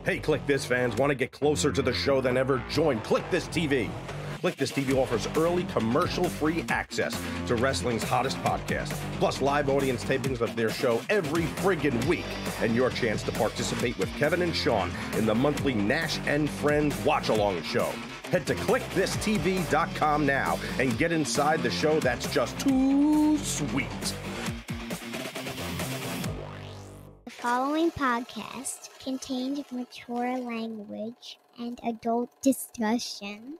Hey, Kliq This fans, want to get closer to the show than ever? Join Kliq This TV. Kliq This TV offers early commercial-free access to wrestling's hottest podcast, plus live audience tapings of their show every friggin' week, and your chance to participate with Kevin and Sean in the monthly Nash and Friends watch-along show. Head to KliqThisTV.com now and get inside the show that's just too sweet. The following podcast contains mature language and adult discussions.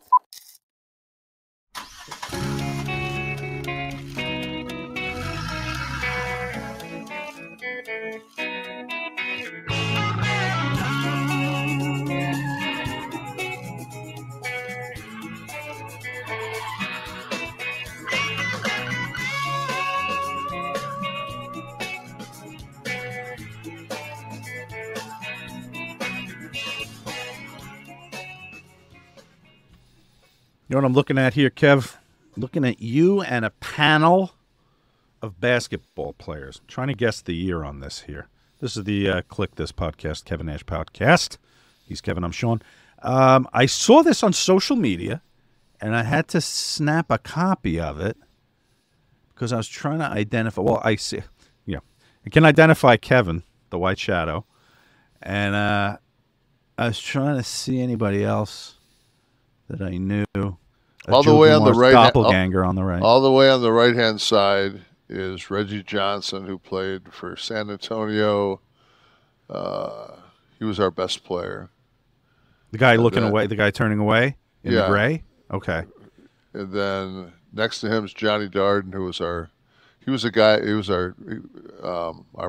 You know what I'm looking at here, Kev? Looking at you and a panel of basketball players. I'm trying to guess the year on this here. This is the Kliq This podcast, Kevin Nash podcast. He's Kevin, I'm Sean. I saw this on social media, and I had to snap a copy of it because I was trying to identify. Well, I can identify Kevin, the White Shadow, and I was trying to see anybody else that I knew. All the way on the right, doppelganger on the right. All the way on the right-hand side is Reggie Johnson, who played for San Antonio. He was our best player. The guy looking away, the guy turning away in the gray. Okay. And then next to him is Johnny Darden, who was our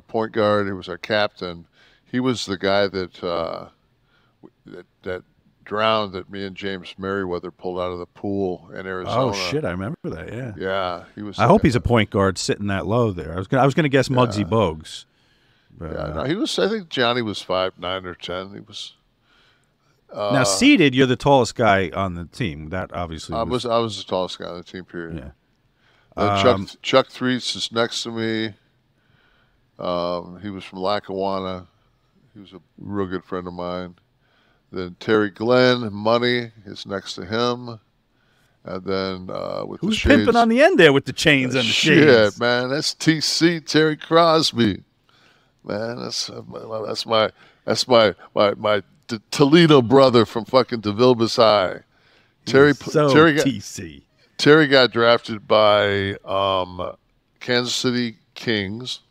point guard. He was our captain. He was the guy that drowned that me and James Merriweather pulled out of the pool in Arizona. Oh shit, I remember that. Yeah. Yeah, he was. I hope he's a point guard sitting that low there. I was gonna guess Muggsy Bogues. But, no, he was. I think Johnny was 5'9" or 10. He was. Now seated, you're the tallest guy on the team. That obviously. I was the tallest guy on the team. Period. Yeah. Then Chuck Threets is next to me. He was from Lackawanna. He was a real good friend of mine. Then Terry Glenn, Money, is next to him. And then with who's the shades, pimping on the end there with the chains and the shades? Shit, man, that's TC, Terry Crosby. Man, that's my Toledo brother from fucking DeVilbiss High. Terry got drafted by Kansas City Kings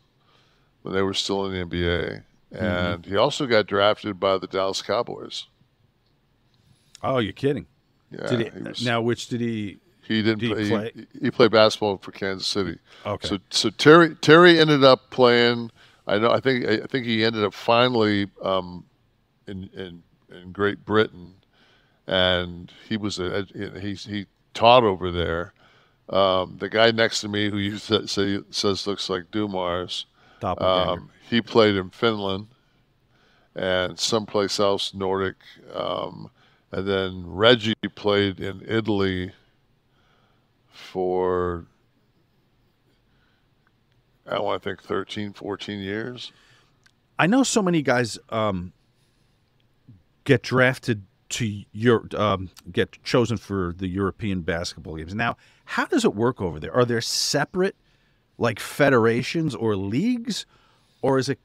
when they were still in the NBA. And he also got drafted by the Dallas Cowboys. Oh, you're kidding? Yeah. Which did he? He didn't play. He played basketball for Kansas City. Okay. So Terry ended up playing. I think he ended up finally in Great Britain, and he taught over there. The guy next to me, who you says looks like Dumars. He played in Finland and someplace else, Nordic. And then Reggie played in Italy for, I want to think, 13, 14 years. I know so many guys get drafted to get chosen for the European basketball games. Now, how does it work over there? Are there separate like federations or leagues, or is it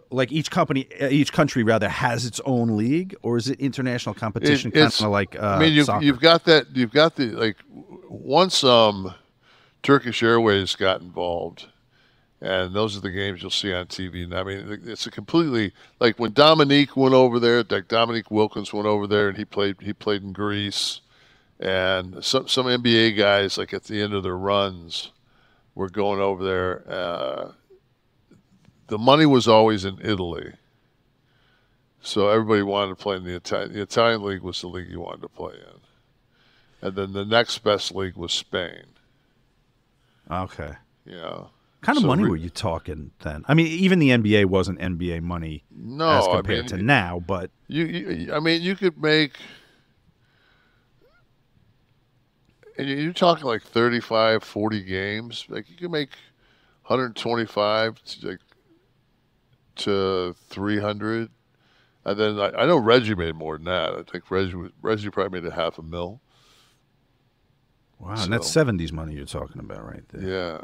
like each country has its own league, or is it international competition? Kind of like soccer? you've got the like once Turkish Airways got involved, and those are the games you'll see on TV. And I mean, it's a completely like when Dominique went over there, like Dominique Wilkins went over there, and he played in Greece, and some NBA guys like at the end of their runs were going over there. The money was always in Italy, so everybody wanted to play in the Italian. The Italian league was the league you wanted to play in, and then the next best league was Spain. Okay. Yeah. Kind of money were you talking then? I mean, even the NBA wasn't NBA money as compared to now, but you could make. And you're talking like 35, 40 games. Like you can make 125 to 300. And then I know Reggie made more than that. I think Reggie probably made $500,000. Wow, and that's 70s money you're talking about right there. Yeah.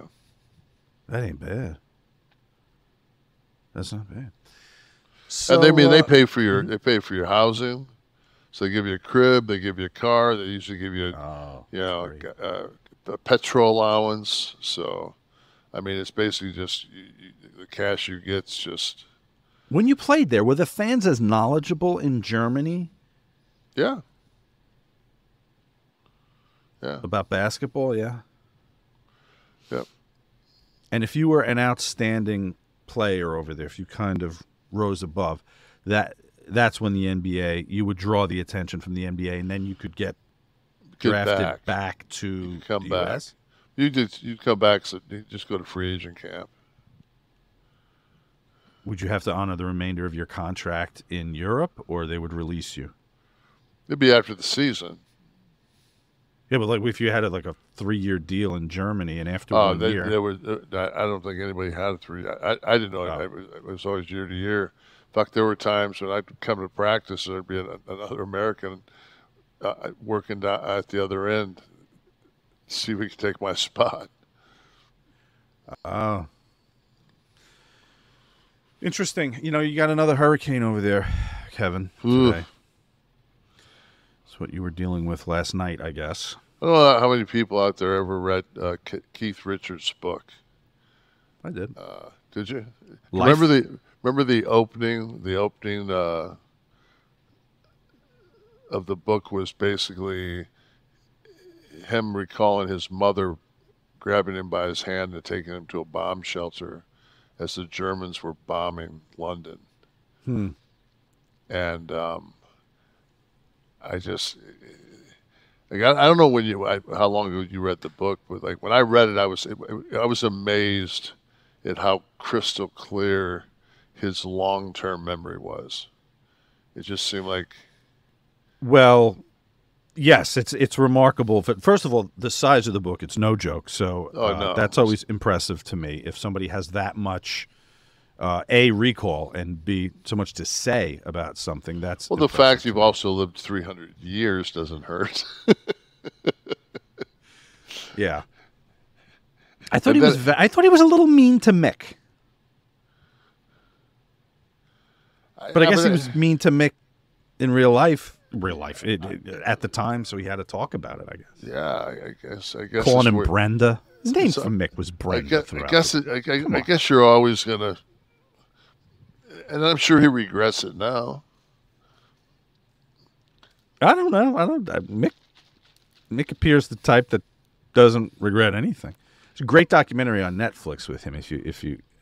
That ain't bad. That's not bad. So, and they pay for your housing. So they give you a crib, they give you a car, they usually give you a petrol allowance. So, I mean, it's basically just the cash you get's just. When you played there, were the fans as knowledgeable in Germany? Yeah. Yeah. About basketball, yeah. Yep. And if you were an outstanding player over there, if you kind of rose above, that's when the NBA, you would draw the attention from the NBA, and then you could get drafted back to the US? You'd come back, so you just go to free agent camp. Would you have to honor the remainder of your contract in Europe, or they would release you? It'd be after the season. Yeah, but like if you had a 3-year deal in Germany, and after 1 year, I don't think anybody had a 3. I didn't know. It was always year to year. In fact, there were times when I'd come to practice, and there'd be another American working down at the other end, see if we could take my spot. Oh. Interesting. You got another hurricane over there, Kevin, today. That's what you were dealing with last night, I guess. I don't know how many people out there ever read Keith Richards' book. I did. Did you? Life? Remember the opening? The opening of the book was basically him recalling his mother grabbing him by his hand and taking him to a bomb shelter as the Germans were bombing London. And I don't know how long ago you read the book, but like when I read it, I was amazed at how crystal clear his long-term memory was. It just seemed like. Well, yes, it's remarkable. First of all, the size of the book, it's no joke. So that's always impressive to me. If somebody has that much, A, recall, and B, so much to say about something, that's well, the fact you've also lived 300 years doesn't hurt. Yeah. I thought he was a little mean to Mick. But I guess he was mean to Mick in real life at the time, so he had to talk about it, I guess. Yeah, I guess calling him Brenda. His name for Mick was Brenda. I guess you're always gonna, and I'm sure he regrets it now. I don't know. Mick appears the type that doesn't regret anything. It's a great documentary on Netflix with him if you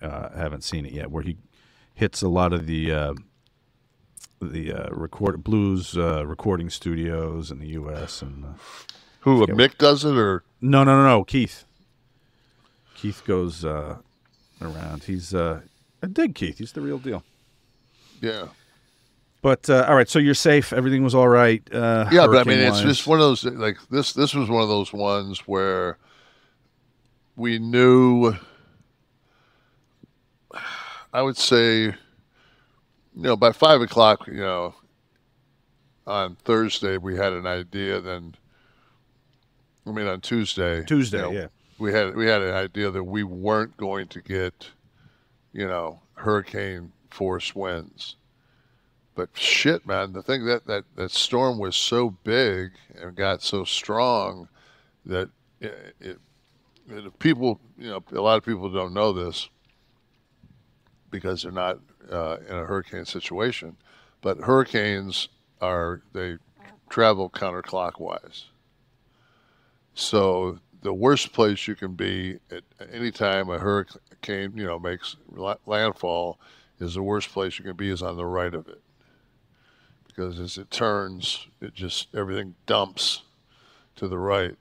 haven't seen it yet, where he hits a lot of the blues recording studios in the U.S. and Mick does it or no Keith goes around. He's I dig Keith. He's the real deal. Yeah. But all right, so you're safe. Everything was all right. Yeah, but I mean, it's just one of those like this. This was one of those ones where we knew. I would say, by 5 o'clock, on Thursday we had an idea. Then, on Tuesday. Yeah. We had an idea that we weren't going to get, hurricane force winds. But shit, man, the thing that storm was so big and got so strong that people, a lot of people don't know this because they're not in a hurricane situation. But hurricanes they travel counterclockwise. So the worst place you can be at any time a hurricane, makes landfall is the worst place you can be is on the right of it. Because as it turns, everything dumps to the right.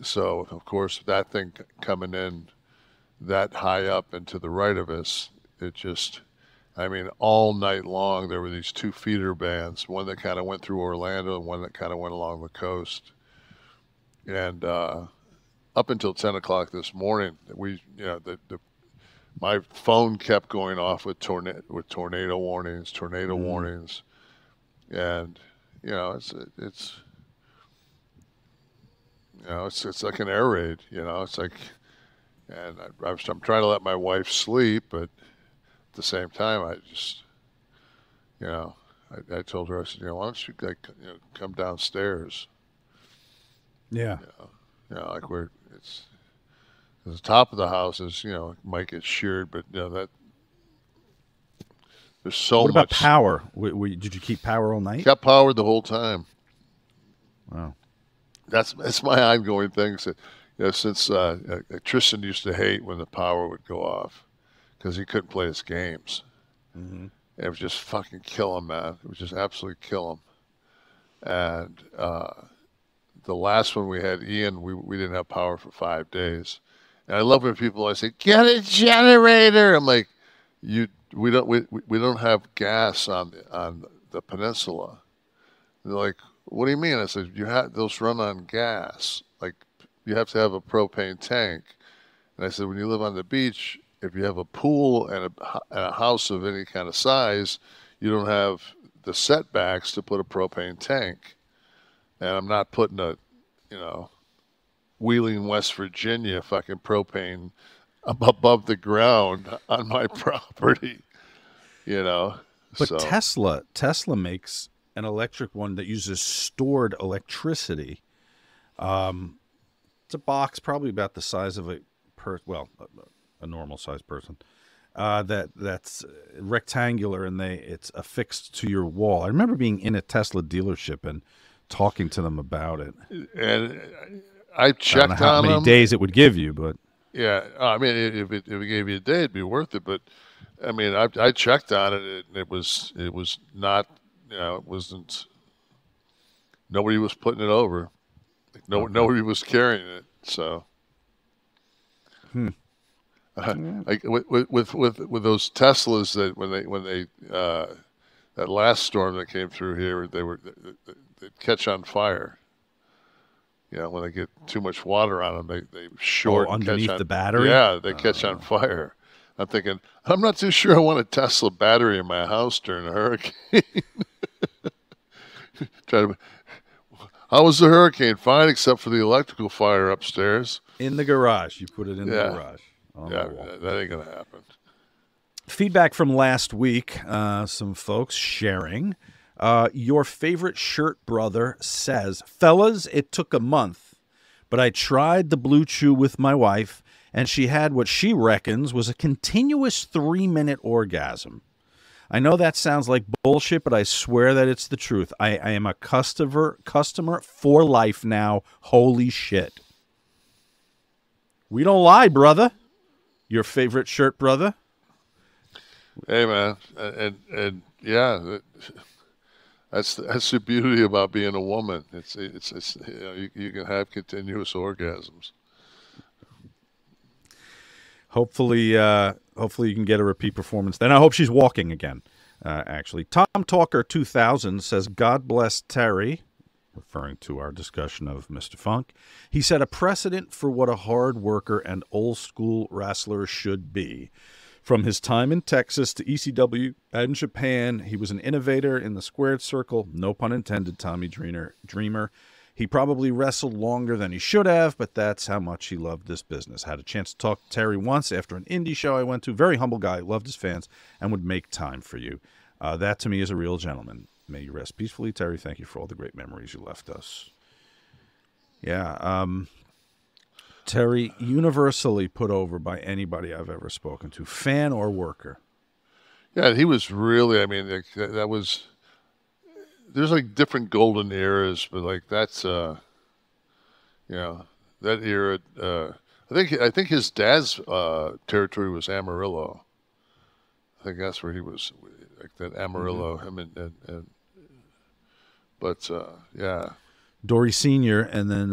So, of course, that thing coming in that high up and to the right of us, all night long there were these 2 feeder bands, one that kind of went through Orlando and one that kind of went along the coast. And up until 10 o'clock this morning, my phone kept going off with tornado warnings. and it's it's like an air raid. It's like, and I'm trying to let my wife sleep, but at the same time, I just, I told her, I said, why don't you come downstairs? Yeah. Like it's the top of the house is, might get sheared, but that there's so much. What about much power? Did you keep power all night? Kept power the whole time. Wow. That's my ongoing thing. So, since Tristan used to hate when the power would go off because he couldn't play his games. Mm-hmm. It would just fucking kill him, man. It would just absolutely kill him. And the last one we had, Ian, we didn't have power for 5 days. And I love when people say, "Get a generator." I'm like, we don't have gas on the peninsula. And they're like, "What do you mean?" I said, those run on gas. Like, you have to have a propane tank. And I said, when you live on the beach, if you have a pool and a house of any kind of size, you don't have the setbacks to put a propane tank. And I'm not putting a, Wheeling, West Virginia fucking propane above the ground on my property, But so. Tesla makes an electric one that uses stored electricity. It's a box probably about the size of a normal sized person. That's rectangular, and it's affixed to your wall. I remember being in a Tesla dealership and talking to them about it. And I checked I don't know how many days it would give you, but yeah, I mean, if it gave you a day, it'd be worth it. But I mean, I checked on it, and it was not, it wasn't. Nobody was putting it over. Nobody was carrying it. So, like with those Teslas that when they that last storm that came through here, they'd catch on fire. When they get too much water on them, they short underneath the battery. Yeah, they catch on fire. I'm thinking, I'm not too sure I want a Tesla battery in my house during a hurricane. How was the hurricane? Fine, except for the electrical fire upstairs. In the garage. You put it in the garage. That ain't going to happen. Feedback from last week, some folks sharing. Your favorite shirt brother says, "Fellas, it took a month, but I tried the BLUECHEW with my wife, and she had what she reckons was a continuous 3-minute orgasm. I know that sounds like bullshit, but I swear that it's the truth. I am a customer for life now. Holy shit." We don't lie, brother. Your favorite shirt brother? Hey, man. And yeah, that's the beauty about being a woman. It's you can have continuous orgasms. Hopefully you can get a repeat performance. Then I hope she's walking again. Actually, Tom Talker 2000 says, "God bless Terry," referring to our discussion of Mr. Funk. He set a precedent for what a hard worker and old school wrestler should be. From his time in Texas to ECW and Japan, he was an innovator in the squared circle. No pun intended, Tommy Dreamer. He probably wrestled longer than he should have, but that's how much he loved this business. Had a chance to talk to Terry once after an indie show I went to. Very humble guy, loved his fans, and would make time for you. That to me is a real gentleman. May you rest peacefully, Terry. Thank you for all the great memories you left us. Yeah, Terry, universally put over by anybody I've ever spoken to, fan or worker. Yeah, he was really, I mean, that was, there's like different golden eras, but like that's, that era, I think his dad's territory was Amarillo. I think that's where he was, like that Amarillo, but yeah. Dory Sr., and then,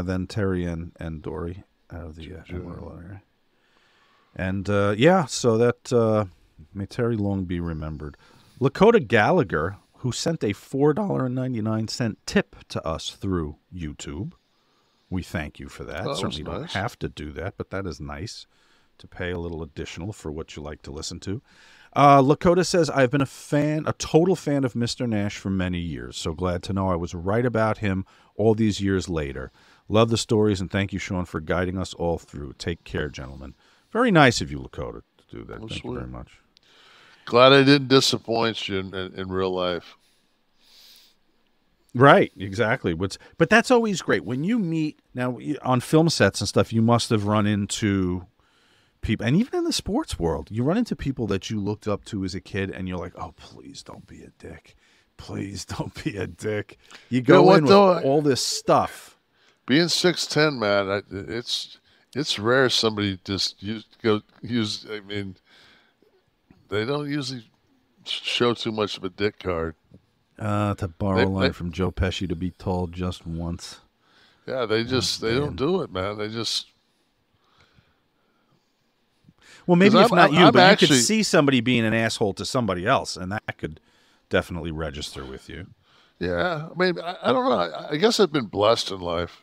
then Terry and Dory out of the Amarillo area. And, so that, may Terry long be remembered. Lakota Gallagher, who sent a $4.99 tip to us through YouTube. We thank you for that. Certainly don't have to do that, but that is nice to pay a little additional for what you like to listen to. Lakota says, I've been a total fan of Mr. Nash for many years. So glad to know I was right about him all these years later. Love the stories, and thank you, Sean, for guiding us all through. Take care, gentlemen. Very nice of you, Lakota, to do that. Thank you very much. Glad I didn't disappoint you in real life. Right, exactly. But that's always great. When you meet, now on film sets and stuff, you must have run into people, and even in the sports world, you run into people that you looked up to as a kid, and you're like, oh, please don't be a dick. Please don't be a dick. You go in with all this stuff. Being 6'10", man, it's rare somebody just use. I mean, they don't usually show too much of a dick card. To borrow a line from Joe Pesci, to be told just once. Yeah, they don't do it, man. They just. Well, maybe if not you, but you could see somebody being an asshole to somebody else, and that could definitely register with you. Yeah, I mean, I don't know. I guess I've been blessed in life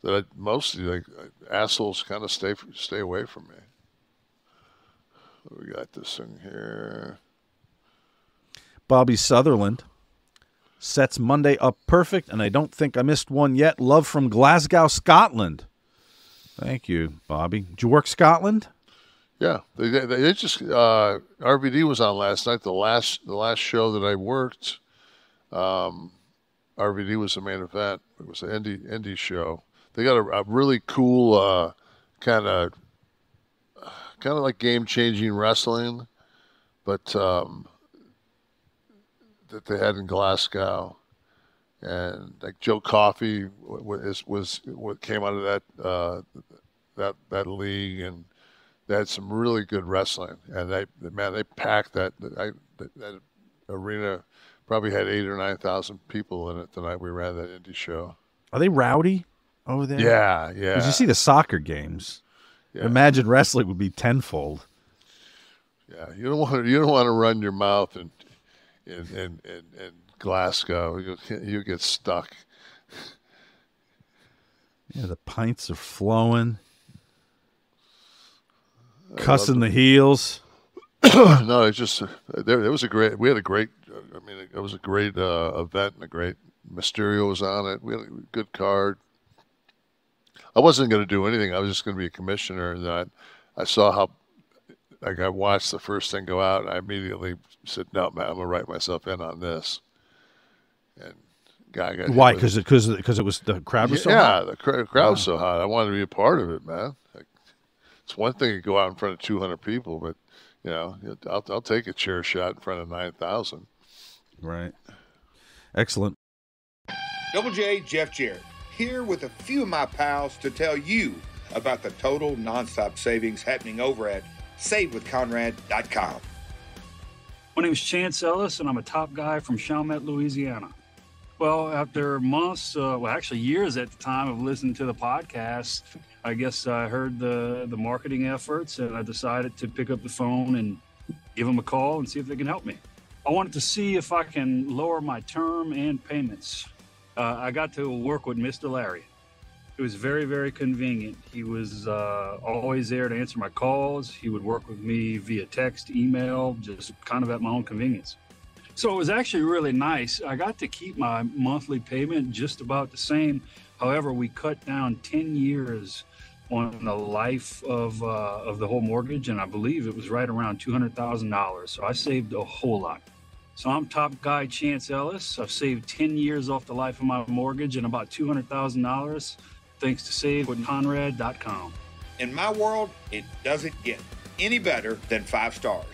that I mostly like assholes kind of stay away from me. We got this thing here. Bobby Sutherland sets Monday up perfect, and I don't think I missed one yet. Love from Glasgow, Scotland. Thank you, Bobby. Did you work Scotland? Yeah, they just RVD was on last night. The last show that I worked, RVD was the main event. It was an indie show. They got a really cool kind of like game-changing wrestling, but that they had in Glasgow, and like Joe Coffey was what came out of that league, and they had some really good wrestling, and they packed that arena. Probably had 8,000 or 9,000 people in it the night we ran that indie show. Are they rowdy over there? Yeah. Because you see the soccer games. Yeah. Imagine wrestling would be tenfold. Yeah, you don't want to run your mouth in Glasgow. You get stuck. Yeah, the pints are flowing. Cussing the heels. No, it's just it was a great. We had a great. I mean, it was a great event, and a great Mysterio was on it. We had a good card. I wasn't going to do anything. I was just going to be a commissioner, and then I saw how. Like, I watched the first thing go out, and I immediately said, "No, man, I'm going to write myself in on this." And guy got why? Because it was the crowd was so hot. Yeah, the crowd was so hot. I wanted to be a part of it, man. Like, it's one thing to go out in front of 200 people, but you know, I'll take a chair shot in front of 9,000. Right. Excellent. Double J, Jeff Jarrett, here with a few of my pals to tell you about the total nonstop savings happening over at SaveWithConrad.com. My name is Chance Ellis, and I'm a top guy from Chalmette, Louisiana. Well, after months, actually years at the time of listening to the podcast, I guess I heard the marketing efforts, and I decided to pick up the phone and give them a call and see if they can help me. I wanted to see if I can lower my term and payments. I got to work with Mr. Larry. It was very, very convenient. He was always there to answer my calls. He would work with me via text, email, just kind of at my own convenience. So it was actually really nice. I got to keep my monthly payment just about the same. However, we cut down 10 years on the life of the whole mortgage, and I believe it was right around $200,000. So I saved a whole lot. So I'm top guy Chance Ellis. I've saved 10 years off the life of my mortgage and about $200,000 thanks to SaveWithConrad.com. In my world, it doesn't get any better than 5 stars.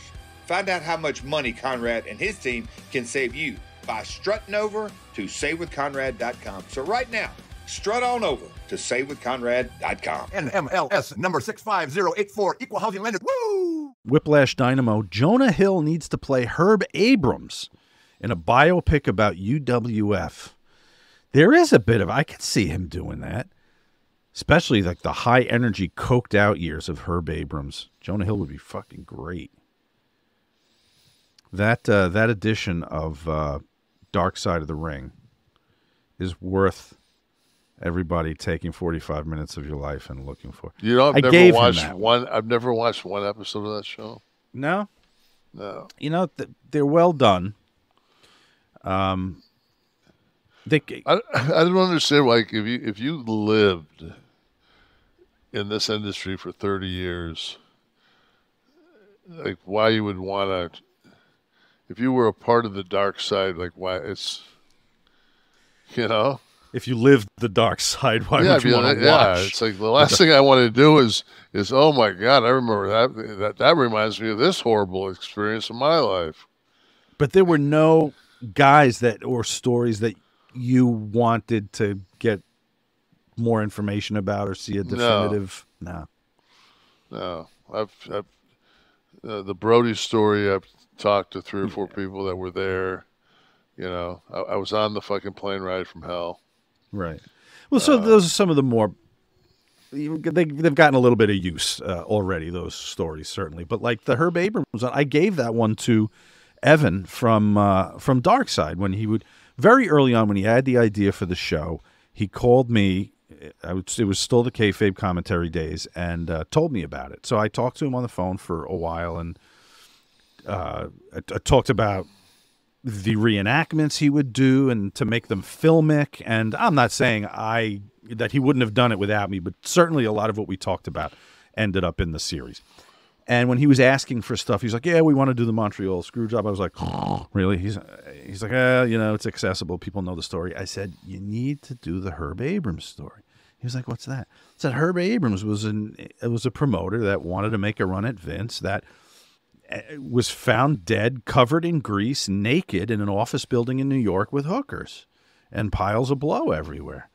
Find out how much money Conrad and his team can save you by strutting over to SaveWithConrad.com. So right now, strut on over to SaveWithConrad.com. NMLS number 65084, Equal Housing Lender. Woo! Whiplash Dynamo. Jonah Hill needs to play Herb Abrams in a biopic about UWF. There is a bit of, I could see him doing that. Especially like the high energy, coked out years of Herb Abrams. Jonah Hill would be fucking great. That edition of Dark Side of the Ring is worth everybody taking 45 minutes of your life and looking for. You know, I've never watched one episode of that show. No? No. You know, they're well done. I don't understand. Like, if you lived in this industry for 30 years, like, why you would want to, if you were a part of the dark side, like, why it's, you know? If you lived the dark side, why would you want to watch? Yeah, it's like the last thing I want to do is oh my God, I remember that reminds me of this horrible experience in my life. But there were no guys or stories that you wanted to get more information about or see a definitive. No. I've the Brody story. I've talked to 3 or 4 people that were there. You know, I was on the fucking plane ride from hell. Right. Well, so those are some of the more. They've gotten a little bit of use already. Those stories certainly, but like the Herb Abrams, I gave that one to Evan from Darkside when he would very early on when he had the idea for the show. He called me. It was still the kayfabe commentary days, and told me about it. So I talked to him on the phone for a while, and I talked about the reenactments he would do and to make them filmic. And I'm not saying that he wouldn't have done it without me, but certainly a lot of what we talked about ended up in the series. And when he was asking for stuff, he's like, yeah, we want to do the Montreal screw job. I was like, oh, really? He's like, you know, it's accessible. People know the story. I said, you need to do the Herb Abrams story. He was like, what's that? I said, Herb Abrams was a promoter that wanted to make a run at Vince that was found dead, covered in grease, naked in an office building in New York with hookers and piles of blow everywhere.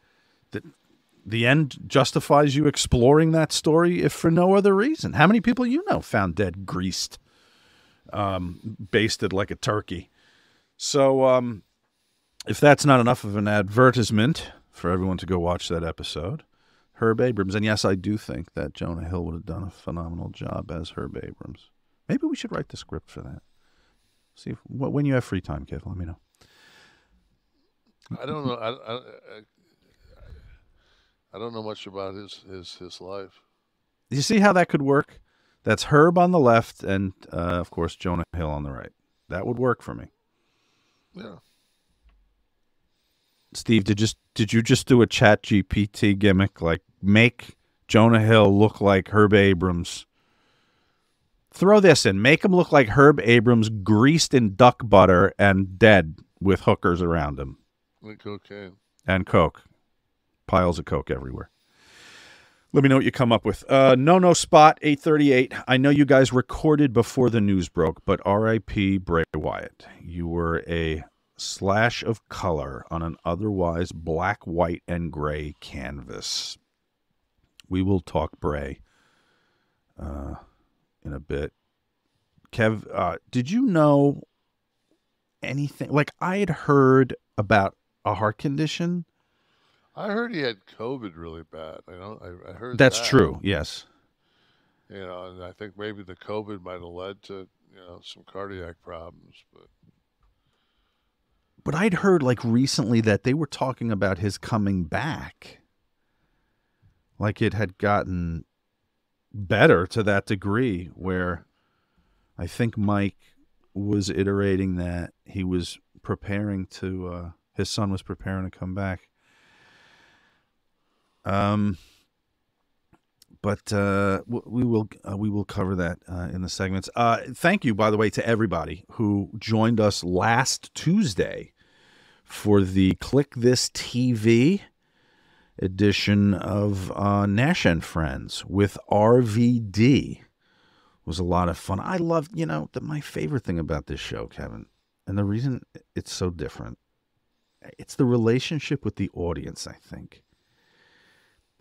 The end justifies you exploring that story, if for no other reason. How many people you know found dead, greased, basted like a turkey? So if that's not enough of an advertisement for everyone to go watch that episode, Herb Abrams. And yes, I do think that Jonah Hill would have done a phenomenal job as Herb Abrams. Maybe we should write the script for that. See when you have free time, Kev. Let me know. I don't know. I don't know much about his life. You see how that could work? That's Herb on the left, and of course Jonah Hill on the right. That would work for me. Yeah. Steve, did you just do a Chat GPT gimmick, like make Jonah Hill look like Herb Abrams? Throw this in. Make him look like Herb Abrams, greased in duck butter and dead with hookers around him. And cocaine. And coke. Piles of coke everywhere. Let me know what you come up with. No Spot, 838. I know you guys recorded before the news broke, but R.I.P. Bray Wyatt. You were a slash of color on an otherwise black, white, and gray canvas. We will talk Bray in a bit. Kev, did you know anything? Like, I had heard about a heart condition. I heard he had COVID really bad. I heard that's that. True. Yes. You know, and I think maybe the COVID might have led to some cardiac problems, But I'd heard like recently that they were talking about his coming back. Like it had gotten better to that degree where I think Mike was iterating that he was preparing to, his son was preparing to come back. But we will cover that in the segments. Thank you, by the way, to everybody who joined us last Tuesday for the Kliq This TV edition of Nash and Friends with RVD. It was a lot of fun. I love, my favorite thing about this show, Kevin, and the reason it's so different, it's the relationship with the audience, I think.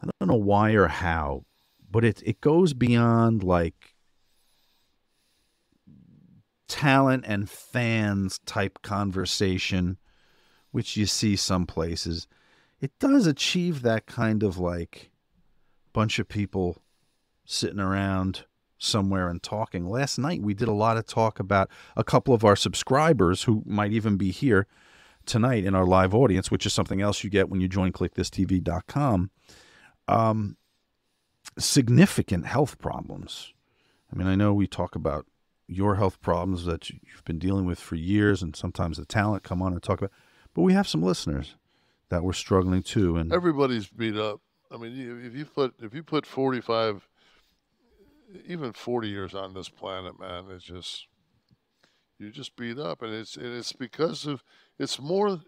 I don't know why or how, but it goes beyond like talent and fans type conversation, which you see some places. It does achieve that kind of like bunch of people sitting around somewhere and talking. Last night we did a lot of talk about a couple of our subscribers who might even be here tonight in our live audience, which is something else you get when you join KliqThisTV.com. Significant health problems. I mean, I know we talk about your health problems that you've been dealing with for years, and sometimes the talent come on and talk about. But we have some listeners that were struggling too, and everybody's beat up. I mean, if you put 45, even 40 years on this planet, man, you're just beat up, and it's because of it's more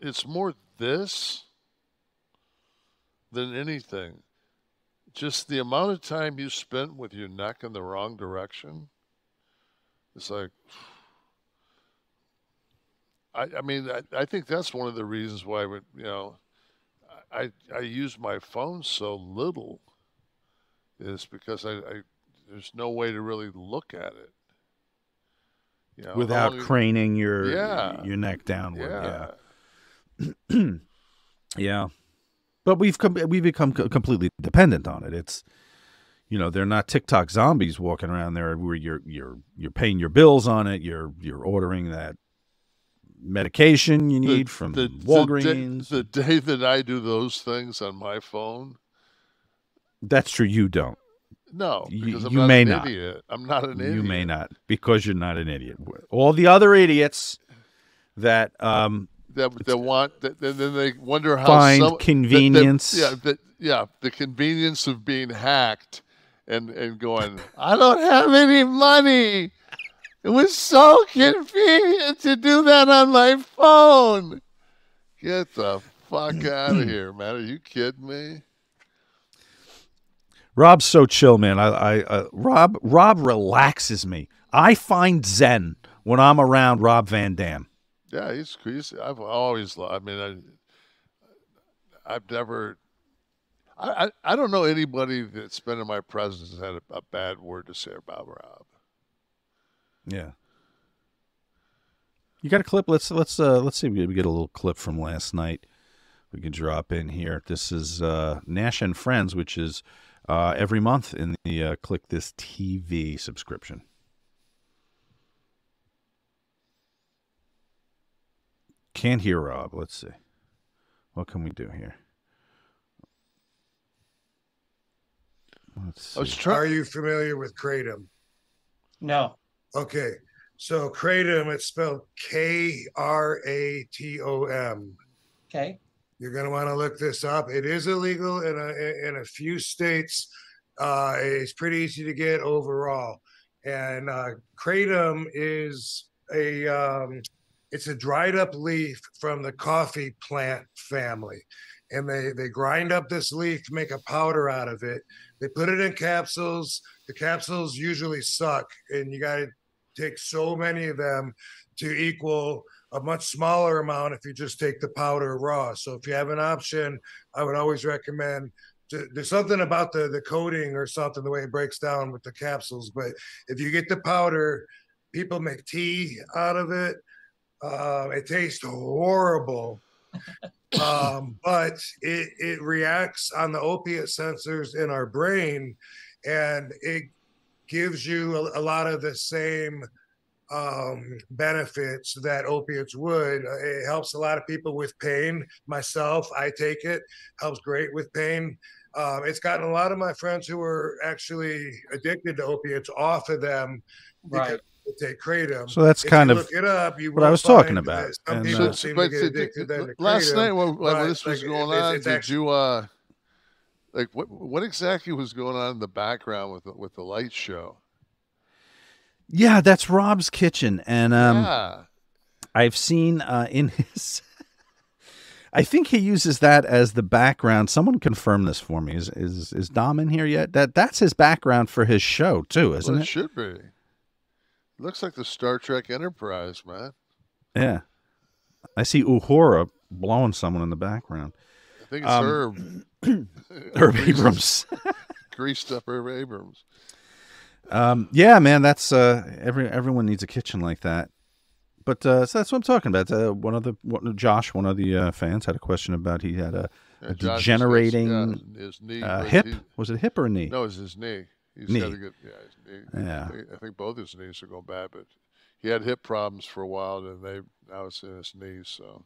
this than anything. Just the amount of time you spent with your neck in the wrong direction. It's like, I mean, I think that's one of the reasons why I use my phone so little, is because there's no way to really look at it. Without craning your neck downward. Yeah. Yeah. But we've become completely dependent on it. It's, they're not TikTok zombies walking around there where you're paying your bills on it. You're ordering that medication you need from Walgreens. The day that I do those things on my phone. That's true. You don't. No, because I'm you not may an not. idiot. I'm not an idiot. You may not, because you're not an idiot. All the other idiots that then they wonder how find convenience. The convenience of being hacked and going, I don't have any money. It was so convenient to do that on my phone. Get the fuck out of here, man. Are you kidding me? Rob's so chill, man. Rob relaxes me. I find zen when I'm around Rob Van Dam. Yeah, he's I've always loved. I mean, I've never. I don't know anybody that's been in my presence that had a bad word to say about Rob. Yeah. You got a clip? Let's see if we get a little clip from last night. We can drop in here. This is Nash and Friends, which is every month in the Kliq This TV subscription. Can't hear Rob. Let's see. What can we do here? Let's see. Are you familiar with Kratom? No. Okay. So Kratom, it's spelled Kratom. Okay. You're going to want to look this up. It is illegal in a few states. It's pretty easy to get overall. And Kratom is it's a dried up leaf from the coffee plant family. And they grind up this leaf to make a powder out of it. They put it in capsules. The capsules usually suck, and you got to take so many of them to equal a much smaller amount if you just take the powder raw. So if you have an option, I would always recommend there's something about the coating or something, the way it breaks down with the capsules. But if you get the powder, people make tea out of it. It tastes horrible. But it reacts on the opiate sensors in our brain, and it gives you a lot of the same benefits that opiates would. It helps a lot of people with pain. Myself, I take it. Helps great with pain. It's gotten a lot of my friends who are actually addicted to opiates off of them because they take Kratom. So that's kind of look it up, what I was talking about. Some people seem to get addicted to last Kratom, night when this was going on, it's did actually, you like what exactly was going on in the background with the light show? Yeah, that's Rob's kitchen, and yeah. I've seen in his. I think he uses that as the background. Someone confirm this for me. Is Dom in here yet? That's his background for his show too, isn't it? It should be. It looks like the Star Trek Enterprise, man. Yeah, I see Uhura blowing someone in the background. I think it's Herb. Herb Abrams. Greased up Herb Abrams. Yeah, man, that's everyone needs a kitchen like that. But so that's what I'm talking about. Josh, one of the fans, had a question about he had a degenerating his knee, hip. Was it hip or a knee? No, it was his knee. He's knee. got a good, his knee. Yeah. I think both his knees are going bad, but he had hip problems for a while, and now it's in his knees. So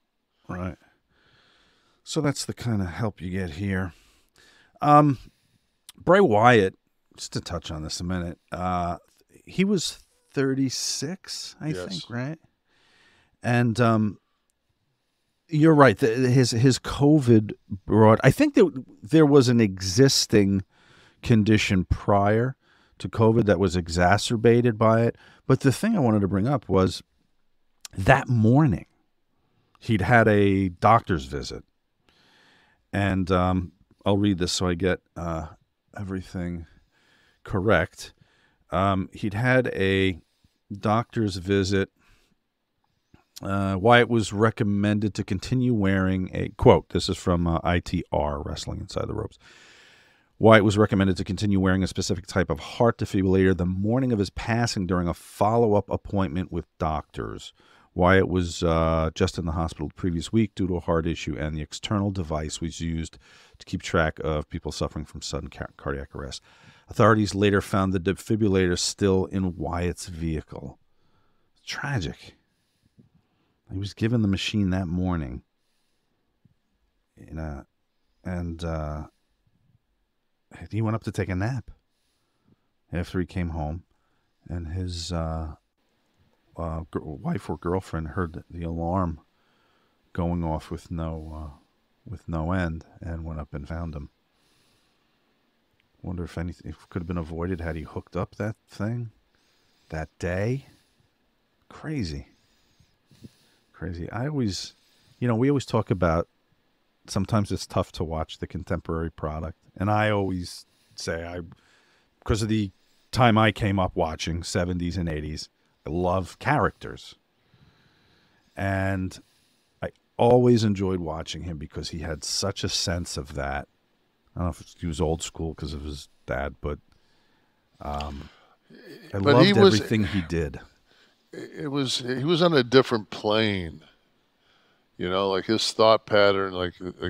right. So that's the kind of help you get here. Bray Wyatt, just to touch on this a minute, he was 36, I Yes. think, right? And you're right. His COVID brought. I think that there was an existing condition prior to COVID that was exacerbated by it. But the thing I wanted to bring up was that morning he'd had a doctor's visit, and I'll read this so I get everything correct. He'd had a doctor's visit. Wyatt was recommended to continue wearing a, quote, this is from ITR, Wrestling Inside the Ropes. Wyatt was recommended to continue wearing a specific type of heart defibrillator the morning of his passing during a follow-up appointment with doctors. Wyatt was just in the hospital the previous week due to a heart issue, and the external device was used to keep track of people suffering from sudden cardiac arrest. Authorities later found the defibrillator still in Wyatt's vehicle. Tragic. He was given the machine that morning, and he went up to take a nap after he came home, and his wife or girlfriend heard the alarm going off with no end, and went up and found him. Wonder if anything could have been avoided had he hooked up that thing that day. Crazy. I always, we always talk about sometimes it's tough to watch the contemporary product. And I always say, because of the time I came up watching, 70s and 80s, I love characters. And I always enjoyed watching him because he had such a sense of that. I don't know if he was old school because of his dad, but I loved everything he did. He was on a different plane, like his thought pattern,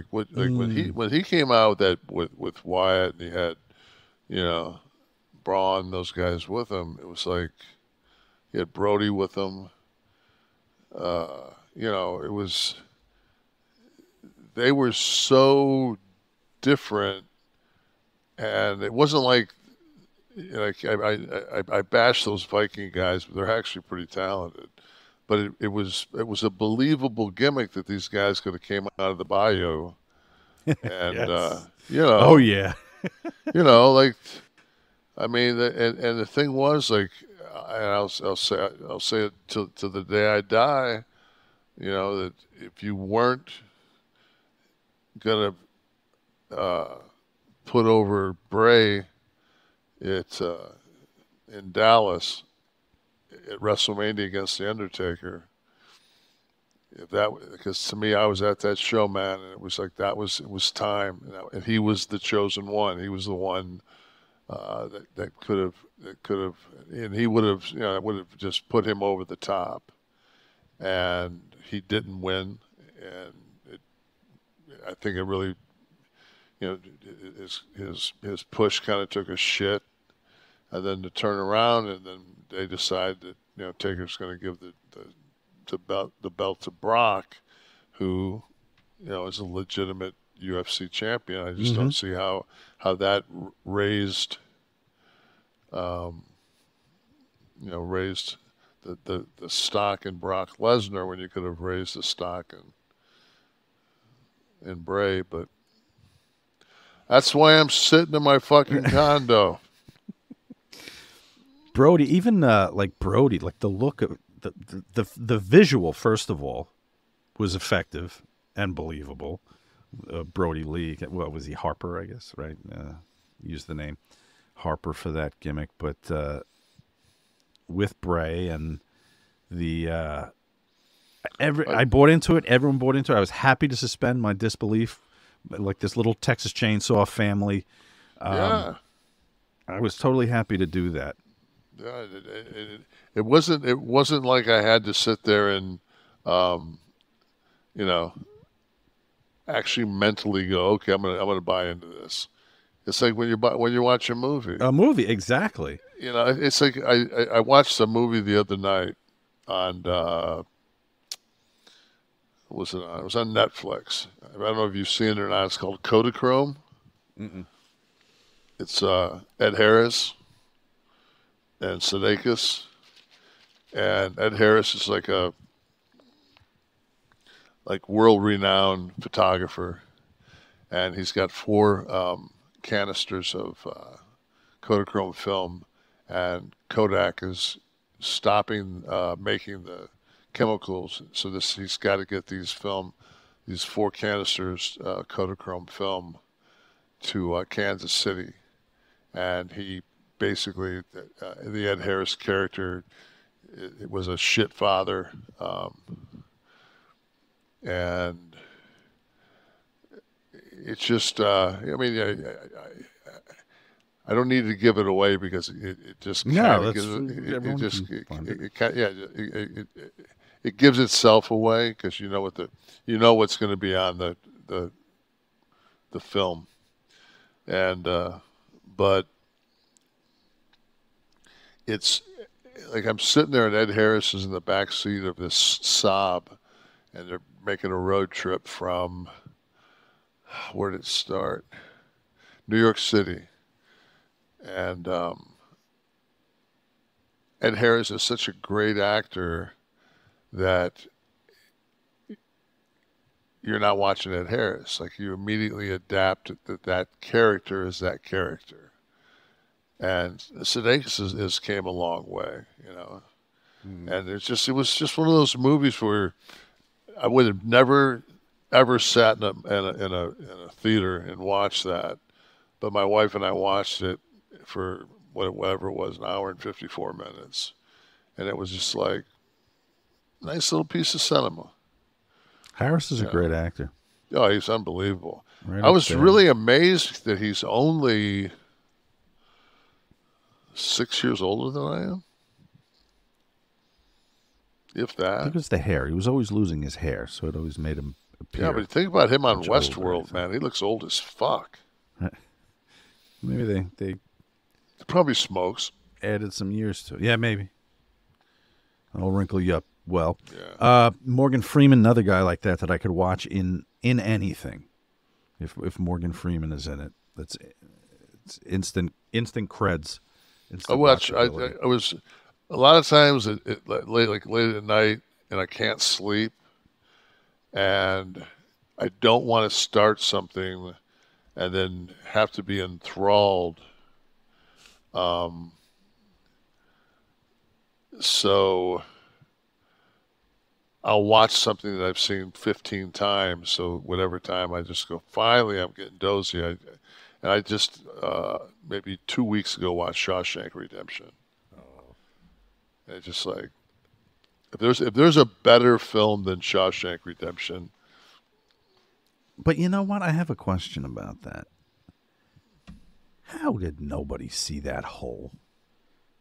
when he came out with Wyatt, and he had, Braun, those guys with him. It was like he had Brody with him. They were so different, and it wasn't like. I bash those Viking guys, but they're actually pretty talented. But it was a believable gimmick that these guys could have came out of the bayou, and Yes. Oh yeah, and the thing was, and I'll say it till the day I die, that if you weren't gonna put over Bray in Dallas at WrestleMania against The Undertaker, because to me, I was at that show, man, and it was like it was time, and he was the chosen one. He was the one that could have, and he would have, it would have just put him over the top, and he didn't win, and I think it really, his push kind of took a shit. And then to turn around, and then they decide that Taker's going to give the belt to Brock, who is a legitimate UFC champion. I just don't see how that raised raised the stock in Brock Lesnar when you could have raised the stock in Bray. But that's why I'm sitting in my fucking condo. Brody, even Brody, like the look of the visual, first of all, was effective and believable. Brody Lee, what was he, Harper, I guess, right? Used the name Harper for that gimmick, but with Bray and I bought into it. Everyone bought into it. I was happy to suspend my disbelief, like this little Texas Chainsaw family. Yeah, I was totally happy to do that. Yeah, it wasn't like I had to sit there and, actually mentally go, okay, I'm gonna buy into this. It's like when you watch a movie. A movie, exactly. It's like I watched a movie the other night on what was it on? It was on Netflix. I don't know if you've seen it or not. It's called Kodachrome. Mm-mm. It's Ed Harris and Sudeikis, And Ed Harris is like a world-renowned photographer, and he's got 4 canisters of Kodachrome film, and Kodak is stopping making the chemicals. So he's got to get these 4 canisters Kodachrome film to Kansas City, and he basically the Ed Harris character, it was a shit father, and it's just I mean, I don't need to give it away because it just it gives itself away, because you know what's going to be on the film, and but it's like I'm sitting there and Ed Harris is in the back seat of this Saab, and they're making a road trip from, where did it start? New York City. And Ed Harris is such a great actor that you're not watching Ed Harris. Like, you immediately adapt that character is that character. And Sudeikis came a long way, you know. And it was just one of those movies where I would have never ever sat in a theater and watched that, but my wife and I watched it for whatever it was, an hour and 54 minutes, and it was just like a nice little piece of cinema. Harris is a great actor. Oh, he's unbelievable. Right, I was really amazed that he's only 6 years older than I am. If that. I think it was the hair. He was always losing his hair, so it always made him appear. Yeah, but think about him on much Westworld, older, man. He looks old as fuck. Maybe they probably smokes. Added some years to it. Yeah, maybe. I'll wrinkle you up well. Yeah. Morgan Freeman, another guy like that I could watch in anything. If Morgan Freeman is in it, it's instant creds. I watch. I was a lot of times late at night, and I can't sleep, and I don't want to start something and then have to be enthralled. So I'll watch something that I've seen 15 times. So whatever time I just go, finally I'm getting dozy. And I just maybe 2 weeks ago watched Shawshank Redemption. And it's just like, if there's a better film than Shawshank Redemption. But you know what? I have a question about that. How did nobody see that hole?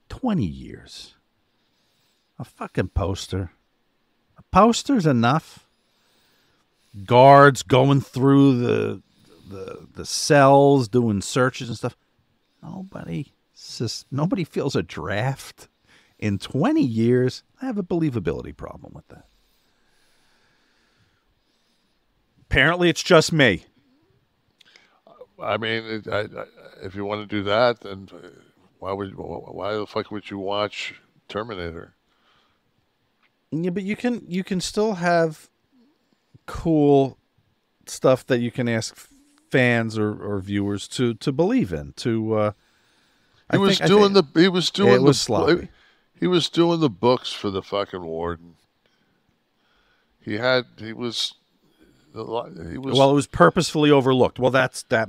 20 years. A fucking poster. A poster's enough. Guards going through the cells, doing searches and stuff. Nobody feels a draft. In 20 years, I have a believability problem with that. Apparently, it's just me. I mean, if you want to do that, then why the fuck would you watch Terminator? Yeah, but you can still have cool stuff that you can ask fans or viewers to believe in. It was sloppy. He was doing the books for the fucking warden. Well, it was purposefully overlooked. Well, that's that,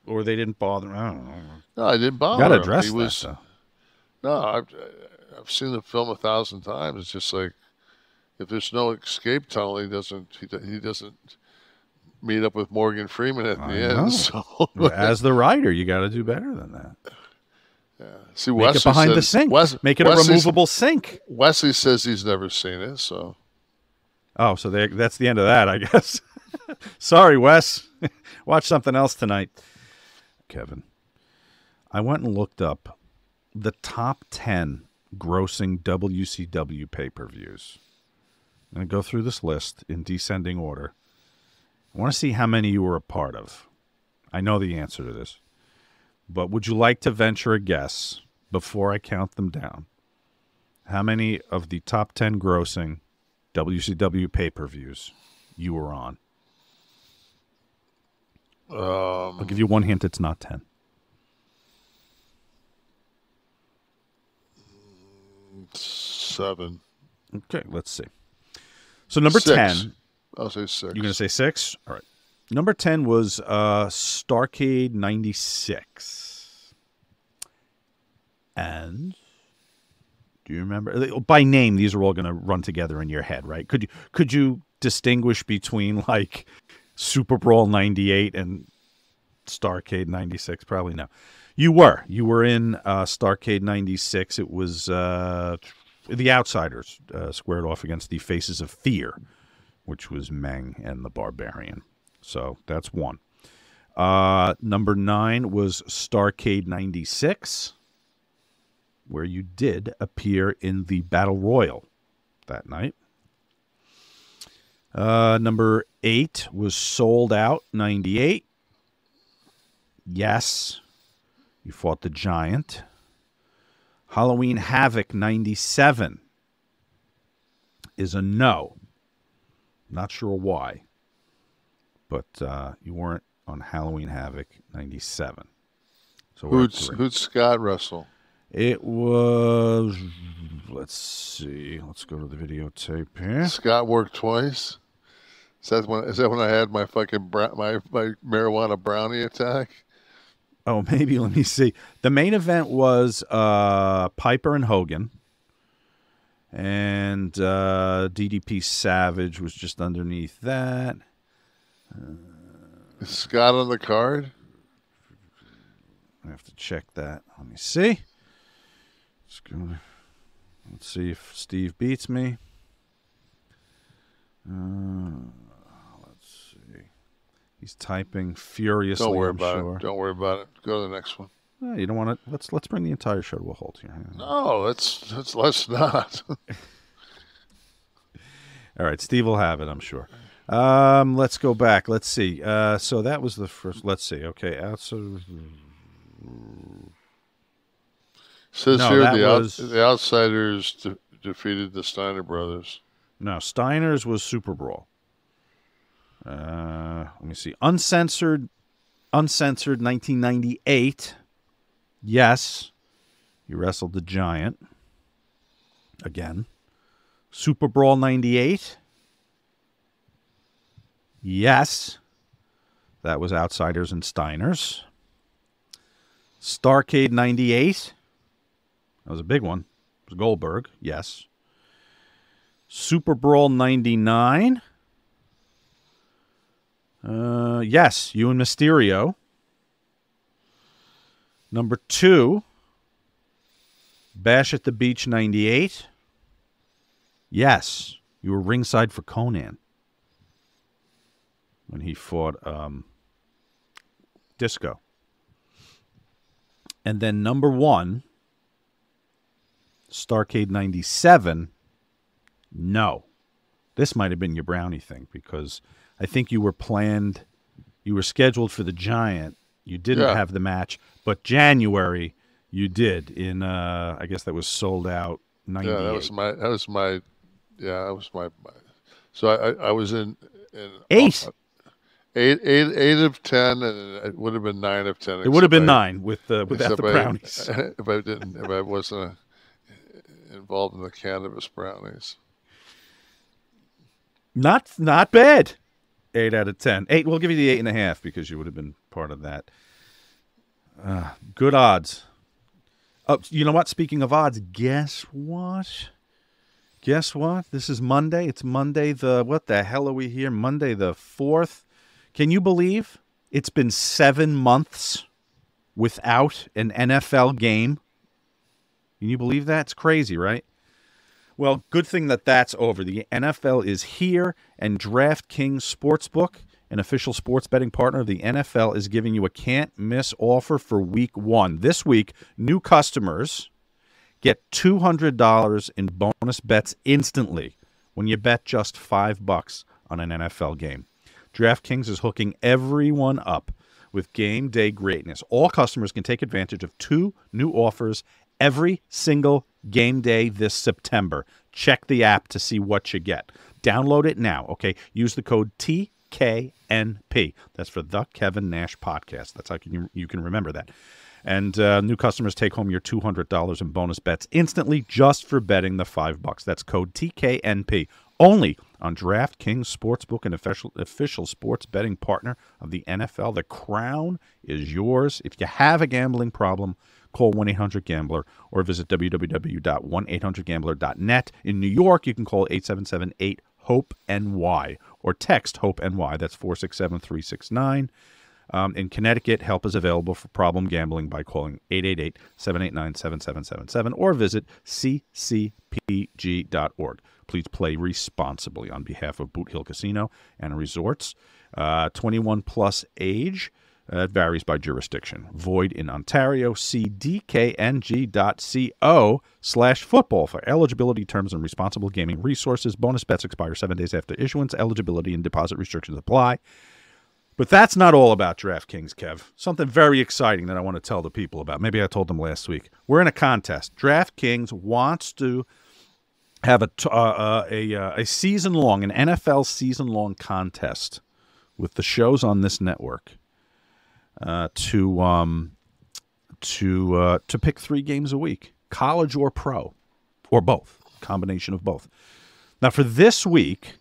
or they didn't bother. I don't know. No, I didn't bother. Got to address that. No, I've seen the film 1,000 times. It's just like, if there's no escape tunnel, he doesn't meet up with Morgan Freeman at the end. So, as the writer, you got to do better than that. Yeah. See, make Wesley it behind the sink. Make it a removable sink. Wesley says he's never seen it, so. Oh, so that's the end of that, I guess. Sorry, Wes. Watch something else tonight. Kevin, I went and looked up the top 10 grossing WCW pay-per-views. I'm going to go through this list in descending order. I want to see how many you were a part of. I know the answer to this. But would you like to venture a guess before I count them down how many of the top 10 grossing WCW pay-per-views you were on? I'll give you one hint. It's not 10. Seven. Okay, let's see. So number 10. I'll say 6. You're going to say 6? All right. Number 10 was Starrcade 96. And do you remember? By name, these are all going to run together in your head, right? Could you distinguish between, like, Super Brawl 98 and Starrcade 96? Probably no. You were in Starrcade 96. It was the Outsiders squared off against the Faces of Fear, which was Meng and the Barbarian. So that's one. Number 9 was Starrcade 96, where you did appear in the Battle Royal that night. Number 8 was Sold Out 98. Yes, you fought the Giant. Halloween Havoc 97 is a no. Not sure why, but you weren't on Halloween Havoc 97. So who'd Scott wrestle? It was, let's see. Let's go to the videotape here. Scott worked twice. Is that when I had my fucking my marijuana brownie attack? Oh, maybe. Let me see. The main event was Piper and Hogan. And DDP Savage was just underneath that. Is Scott on the card? I have to check that. Let me see. Let's see if Steve beats me. Let's see. He's typing furiously. Don't worry about it. Don't worry about it. Go to the next one. You don't want to. Let's bring the entire show to a halt here. No, let's not. All right, Steve will have it, I'm sure. Let's go back. Let's see. So that was the first. Let's see. Okay, outside. Says no, here the Outsiders defeated the Steiner brothers. No, Steiner's was Super Brawl. Let me see. Uncensored 1998. Yes, you wrestled the Giant. Again. Super Brawl 98. Yes, that was Outsiders and Steiners. Starrcade 98. That was a big one. It was Goldberg. Yes. Super Brawl 99. Yes, you and Mysterio. Number 2, Bash at the Beach 98. Yes, you were ringside for Conan when he fought Disco. And then number 1, Starrcade 97. No. This might have been your brownie thing because I think you were scheduled for the Giant. You didn't have the match, but January you did in I guess that was Sold Out 98. Yeah, that was my so I was in 8 of 10, and it would have been 9 of 10. It would have been 9 without the brownies. If I wasn't involved in the cannabis brownies. Not bad. 8 out of 10. 8. We'll give you the 8.5 because you would have been part of that. Good odds. Oh, you know what? Speaking of odds, guess what? This is Monday. It's Monday what the hell are we here? Monday the 4th. Can you believe it's been 7 months without an NFL game? Can you believe that? It's crazy, right? Well, good thing that's over. The NFL is here, and DraftKings Sportsbook, an official sports betting partner of the NFL, is giving you a can't-miss offer for Week 1. This week, new customers get $200 in bonus bets instantly when you bet just $5 on an NFL game. DraftKings is hooking everyone up with game day greatness. All customers can take advantage of 2 new offers every single game day this September. Check the app to see what you get. Download it now, okay? Use the code TKNP. That's for the Kevin Nash Podcast. That's how you can remember that. And new customers take home your $200 in bonus bets instantly just for betting the $5. That's code TKNP. Only on DraftKings Sportsbook, an official sports betting partner of the NFL. The crown is yours. If you have a gambling problem, call 1-800-GAMBLER or visit www.1800gambler.net. In New York, you can call 877-8-HOPE-NY or text HOPE-NY. That's 467-369. In Connecticut, help is available for problem gambling by calling 888-789-7777 or visit ccpg.org. Please play responsibly on behalf of Boot Hill Casino and Resorts. 21 plus age. It varies by jurisdiction. Void in Ontario. See dkng.co/football for eligibility terms and responsible gaming resources. Bonus bets expire 7 days after issuance. Eligibility and deposit restrictions apply. But that's not all about DraftKings, Kev. Something very exciting that I want to tell the people about. Maybe I told them last week. We're in a contest. DraftKings wants to have a season-long, an NFL season-long contest with the shows on this network to pick 3 games a week, college or pro, or both, combination of both. Now, for this week,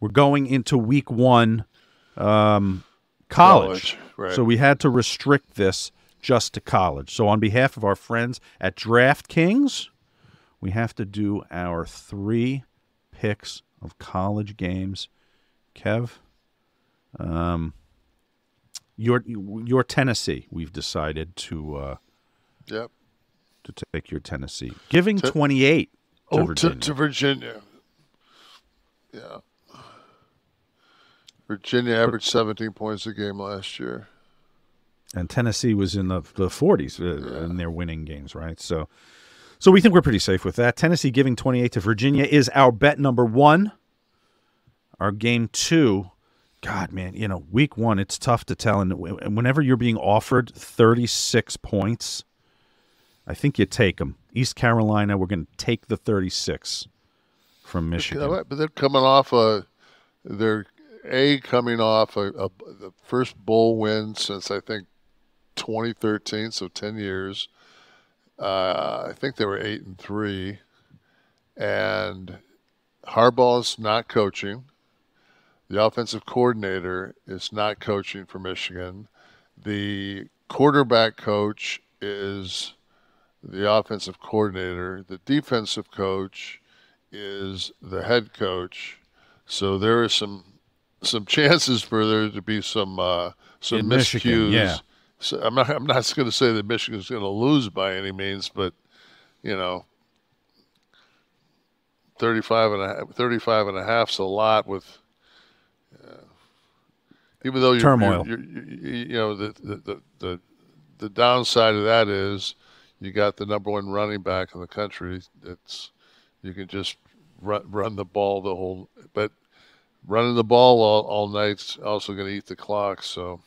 we're going into week 1 college. Right. So we had to restrict this just to college. So on behalf of our friends at DraftKings, we have to do our 3 picks of college games. Kev, your Tennessee, we've decided to take your Tennessee, giving 28 to Virginia. To Virginia. Yeah. Virginia averaged 17 points a game last year. And Tennessee was in the 40s in their winning games, right? So we think we're pretty safe with that. Tennessee giving 28 to Virginia is our bet number 1. Our game 2, God, man, week 1, it's tough to tell. And whenever you're being offered 36 points, I think you take them. East Carolina, we're going to take the 36 from Michigan. But they're coming off coming off the first bowl win since, I think, 2013, so 10 years. I think they were 8-3. And Harbaugh's not coaching. The offensive coordinator is not coaching for Michigan. The quarterback coach is the offensive coordinator. The defensive coach is the head coach. So there are some chances for there to be some miscues. Yeah. So I'm not going to say that Michigan's going to lose by any means, but 35 and a half's a lot with even though turmoil. The downside of that is you got the number 1 running back in the country. You can just run the ball but running the ball all night's also going to eat the clock. So,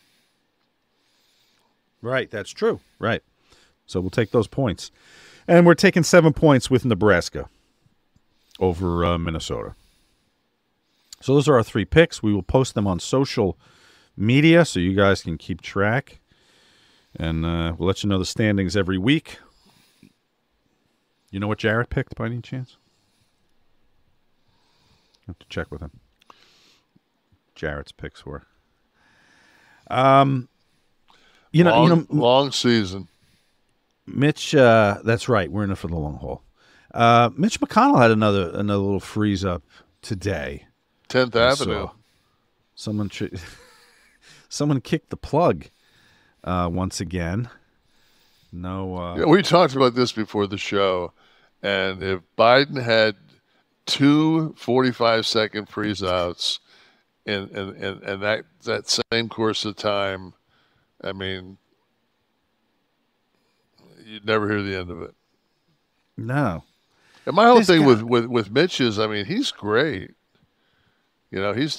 right, that's true. Right, so we'll take those points, and we're taking 7 points with Nebraska over Minnesota. So those are our 3 picks. We will post them on social media so you guys can keep track, and we'll let you know the standings every week. You know what Jarrett picked by any chance? I have to check with him. Jarrett's picks were. Long season. Mitch, that's right. We're in it for the long haul. Mitch McConnell had another little freeze up today. 10th Avenue. So someone kicked the plug once again. No. We talked about this before the show, and if Biden had 2 45-second freeze outs in that same course of time, I mean, you'd never hear the end of it. No. And my whole thing with Mitch is, I mean, he's great. He's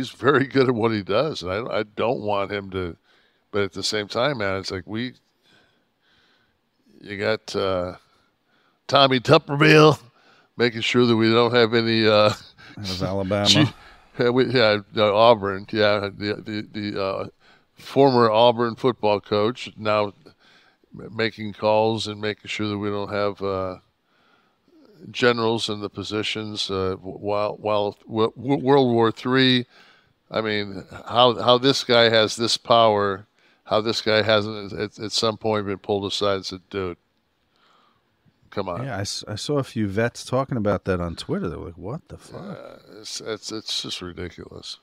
very good at what he does, and I don't want him to. But at the same time, man, it's like You got Tommy Tupperville making sure that we don't have any. That was Alabama. Auburn. Yeah, the former Auburn football coach now making calls and making sure that we don't have generals in the positions. While World War III, I mean, how this guy has this power, how this guy hasn't at some point been pulled aside and said, "Dude, come on." Yeah, I saw a few vets talking about that on Twitter. They were like, "What the fuck?" It's just ridiculous.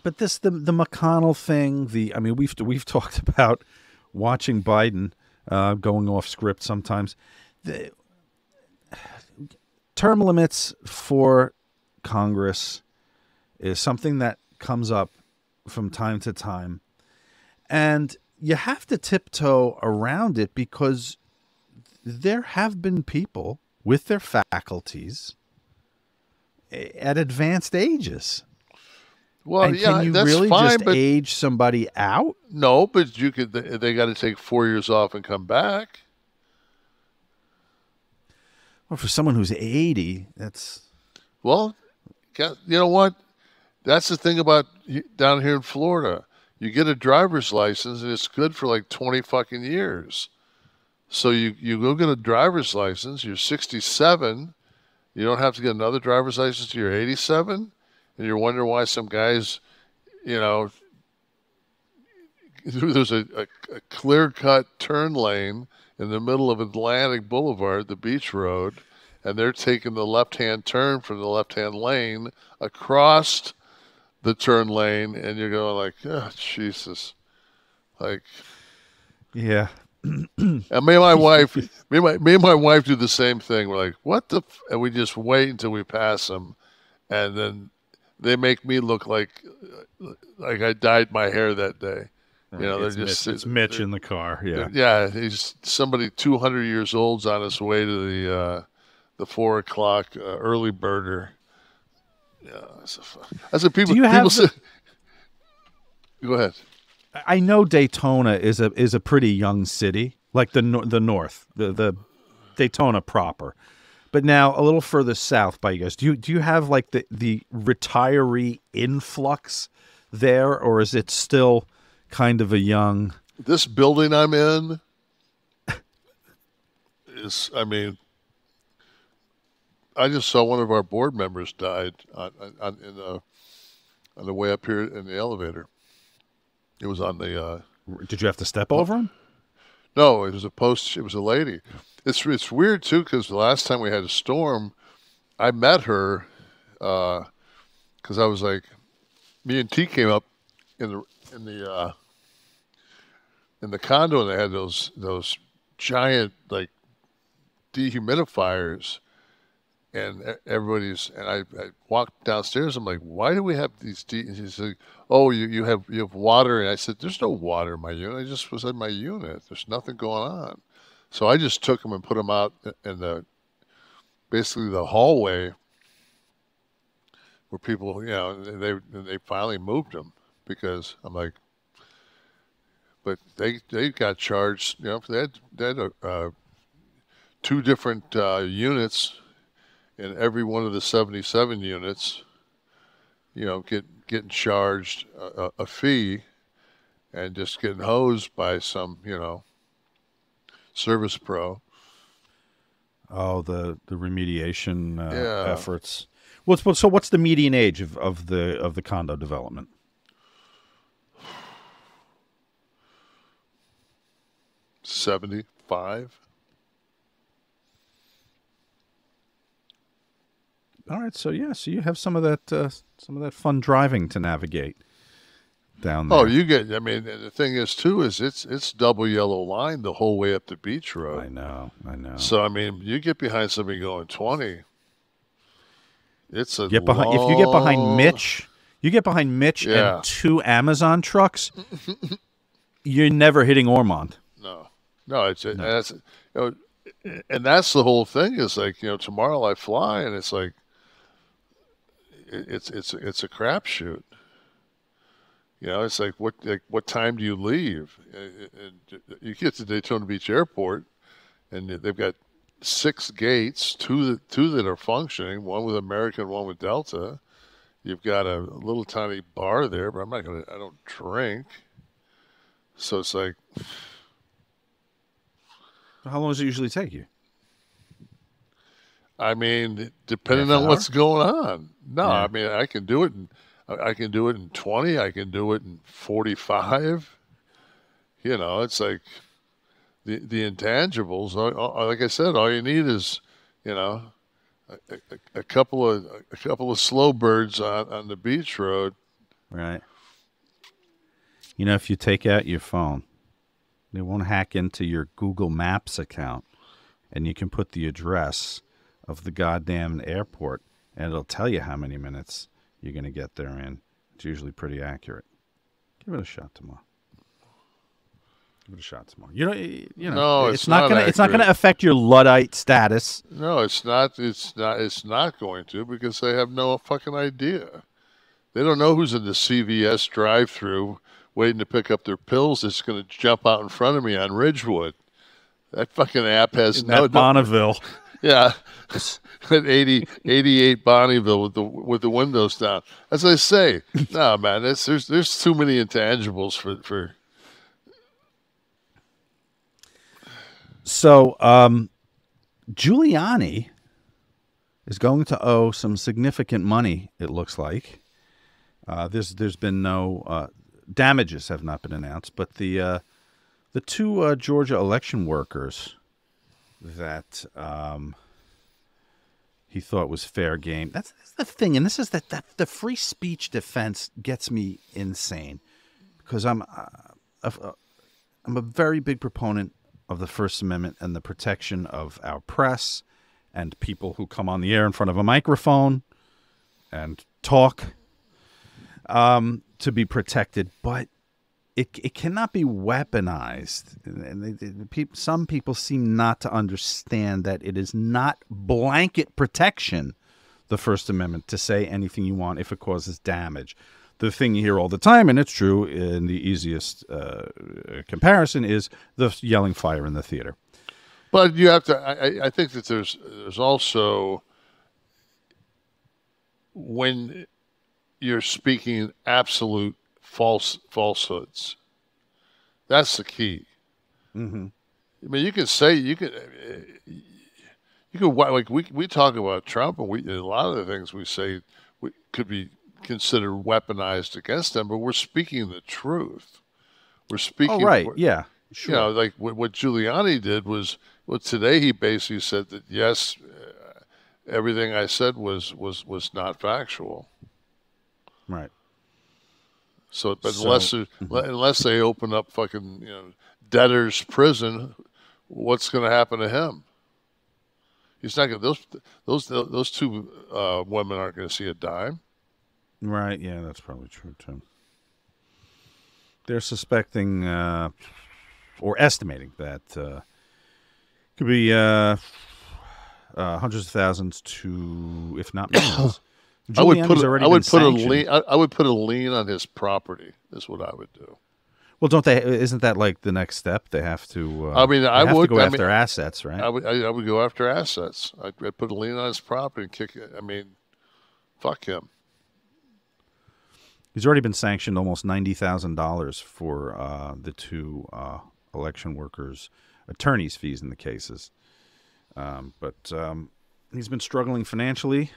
But the McConnell thing. I mean, we've talked about watching Biden going off script sometimes. The term limits for Congress is something that comes up from time to time, and you have to tiptoe around it because there have been people with their faculties at advanced ages. Well, and yeah, can you that's really fine, just but age somebody out? No, but you could. They got to take 4 years off and come back. Well, for someone who's 80, that's... Well, you know what? That's the thing about down here in Florida. You get a driver's license, and it's good for like 20 fucking years. So you go get a driver's license, you're 67, you don't have to get another driver's license till you're 87, and you're wondering why some guys, there's a clear-cut turn lane in the middle of Atlantic Boulevard, the beach road, and they're taking the left-hand turn from the left-hand lane across the turn lane, and you're going like, oh, Jesus. Like... Yeah. And me and my wife do the same thing. We're like, what the? And we just wait until we pass them, and then they make me look like I dyed my hair that day. It's Mitch in the car. Yeah, yeah. He's somebody 200 years old's on his way to the 4 o'clock early birder. Yeah, that's what people. Say. Go ahead. I know Daytona is a pretty young city, like the north, the Daytona proper. But now a little further south by you guys, do you have like the retiree influx there, or is it still kind of a young? This building I'm in is, I mean, I just saw one of our board members died on the way up here in the elevator. It was on the. Did you have to step over him? No, it was a post. It was a lady. It's weird too because the last time we had a storm, I met her because I was like, me and T came up in the condo, and they had those giant like dehumidifiers, and I walked downstairs. I'm like, why do we have these? And she's like, oh, you have water. And I said, there's no water in my unit. I just was in my unit. There's nothing going on. So I just took them and put them out in basically the hallway where people, they finally moved them because I'm like, but they got charged. They had 2 different units in every one of the 77 units. Getting charged a fee and just getting hosed by some, service pro. Oh, the remediation efforts. So what's the median age of the condo development? $75. All right, so you have some of that fun driving to navigate down there. Oh, I mean, the thing is too is it's double yellow line the whole way up the beach road. I know. So I mean, you get behind somebody going 20. It's a if you get behind Mitch and 2 Amazon trucks, you're never hitting Ormond. No, and that's the whole thing. Is like tomorrow I fly, and it's like. It's a crapshoot. It's like what time do you leave? And you get to Daytona Beach Airport, and they've got 6 gates, two that are functioning, one with American, one with Delta. You've got a little tiny bar there, but I don't drink. So it's like, how long does it usually take you? I mean, depending Half on hour? what's going on. No, Yeah. I mean, I can do it in 20. I can do it in 45. You know, it's like the intangibles. Like I said, all you need is, you know, a couple of slow birds on the beach road. Right. You know, if you take out your phone, they won't hack into your Google Maps account, and you can put the address of the goddamn airport, and it'll tell you how many minutes you're going to get there in. It's usually pretty accurate. Give it a shot tomorrow. Give it a shot tomorrow. You know, No, it's not gonna accurate. affect your Luddite status. No, it's not. It's not going to, because they have no fucking idea. They don't know who's in the CVS drive-through waiting to pick up their pills that's going to jump out in front of me on Ridgewood. That fucking app has In that Bonneville. Yeah, at 88 Bonneville with the windows down. As I say, no, man, there's too many intangibles for. So, Giuliani is going to owe some significant money, it looks like. There's been no damages have not been announced, but the two Georgia election workers that he thought was fair game. That's the thing, and this is that the free speech defense gets me insane, because I'm a very big proponent of the First Amendment and the protection of our press and people who come on the air in front of a microphone and talk to be protected, but it cannot be weaponized. And some people seem not to understand that it is not blanket protection, the First Amendment, to say anything you want if it causes damage. The thing you hear all the time, and it's true, in the easiest comparison, is the yelling fire in the theater. But you have to. I think that there's also, when you're speaking absolute falsehoods, that's the key. Mm-hmm. I mean, you can say you can like we talk about Trump, and a lot of the things we say could be considered weaponized against them, but we're speaking the truth. We're speaking. Oh, right. Yeah. Sure. You know, like what Giuliani did was, well, today he basically said that, yes, everything I said was not factual. Right. So, but unless they open up fucking, debtor's prison, what's going to happen to him? He's not going. Those two women aren't going to see a dime. Right. Yeah, that's probably true too. They're suspecting or estimating that could be hundreds of thousands to, if not millions. I would put a lien on his property. Is what I would do. Well, don't they? Isn't that like the next step? They have to. I mean, I would go after assets, right? I would go after assets. I'd put a lien on his property and kick it. I mean, fuck him. He's already been sanctioned almost $90,000 for the two election workers' attorneys' fees in the cases. But he's been struggling financially,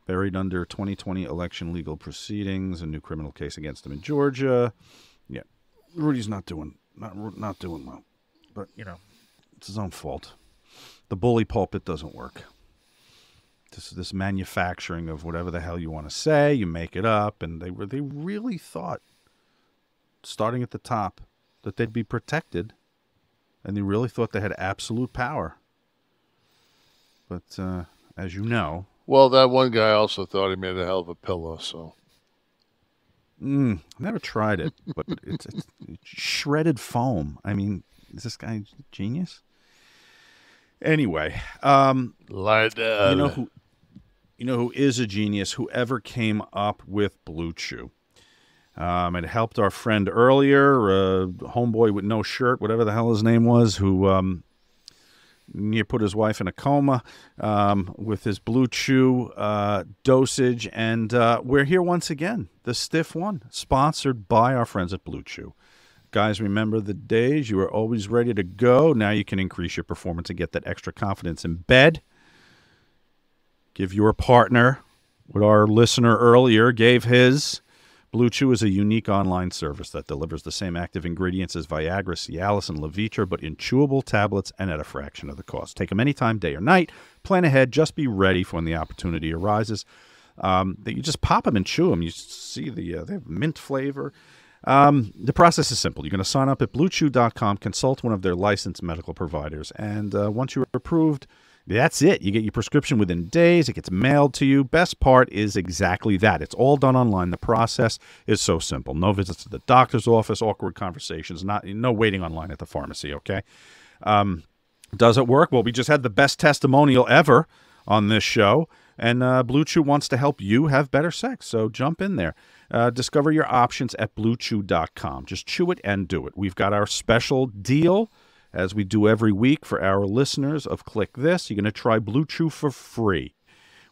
buried under 2020 election legal proceedings, a new criminal case against him in Georgia. Yeah, Rudy's not doing well. But, it's his own fault. The bully pulpit doesn't work. This manufacturing of whatever the hell you want to say, you make it up, and they really thought, starting at the top, that they'd be protected, and they really thought they had absolute power. But as you know, well, that one guy also thought he made a hell of a pillow. So, I never tried it, but it's shredded foam. I mean, is this guy a genius? Anyway, You know who is a genius? Whoever came up with BLUECHEW. It helped our friend earlier, homeboy with no shirt, whatever the hell his name was, who You put his wife in a coma with his Blue Chew dosage. And we're here once again, the Stiff One, sponsored by our friends at Blue Chew. Guys, remember the days you were always ready to go. Now you can increase your performance and get that extra confidence in bed. Give your partner what our listener earlier gave his. Blue Chew is a unique online service that delivers the same active ingredients as Viagra, Cialis, and Levitra, but in chewable tablets and at a fraction of the cost. Take them anytime, day or night. Plan ahead. Just be ready for when the opportunity arises. You just pop them and chew them. You see they have mint flavor. The process is simple. You're going to sign up at BlueChew.com, consult one of their licensed medical providers, and once you're approved, that's it. You get your prescription within days. It gets mailed to you. Best part is exactly that. It's all done online. The process is so simple. No visits to the doctor's office, awkward conversations, no waiting online at the pharmacy, okay? Does it work? Well, we just had the best testimonial ever on this show, and Blue Chew wants to help you have better sex, so jump in there. Discover your options at BlueChew.com. Just chew it and do it. We've got our special deal, as we do every week for our listeners of Kliq This. You're going to try Blue Chew for free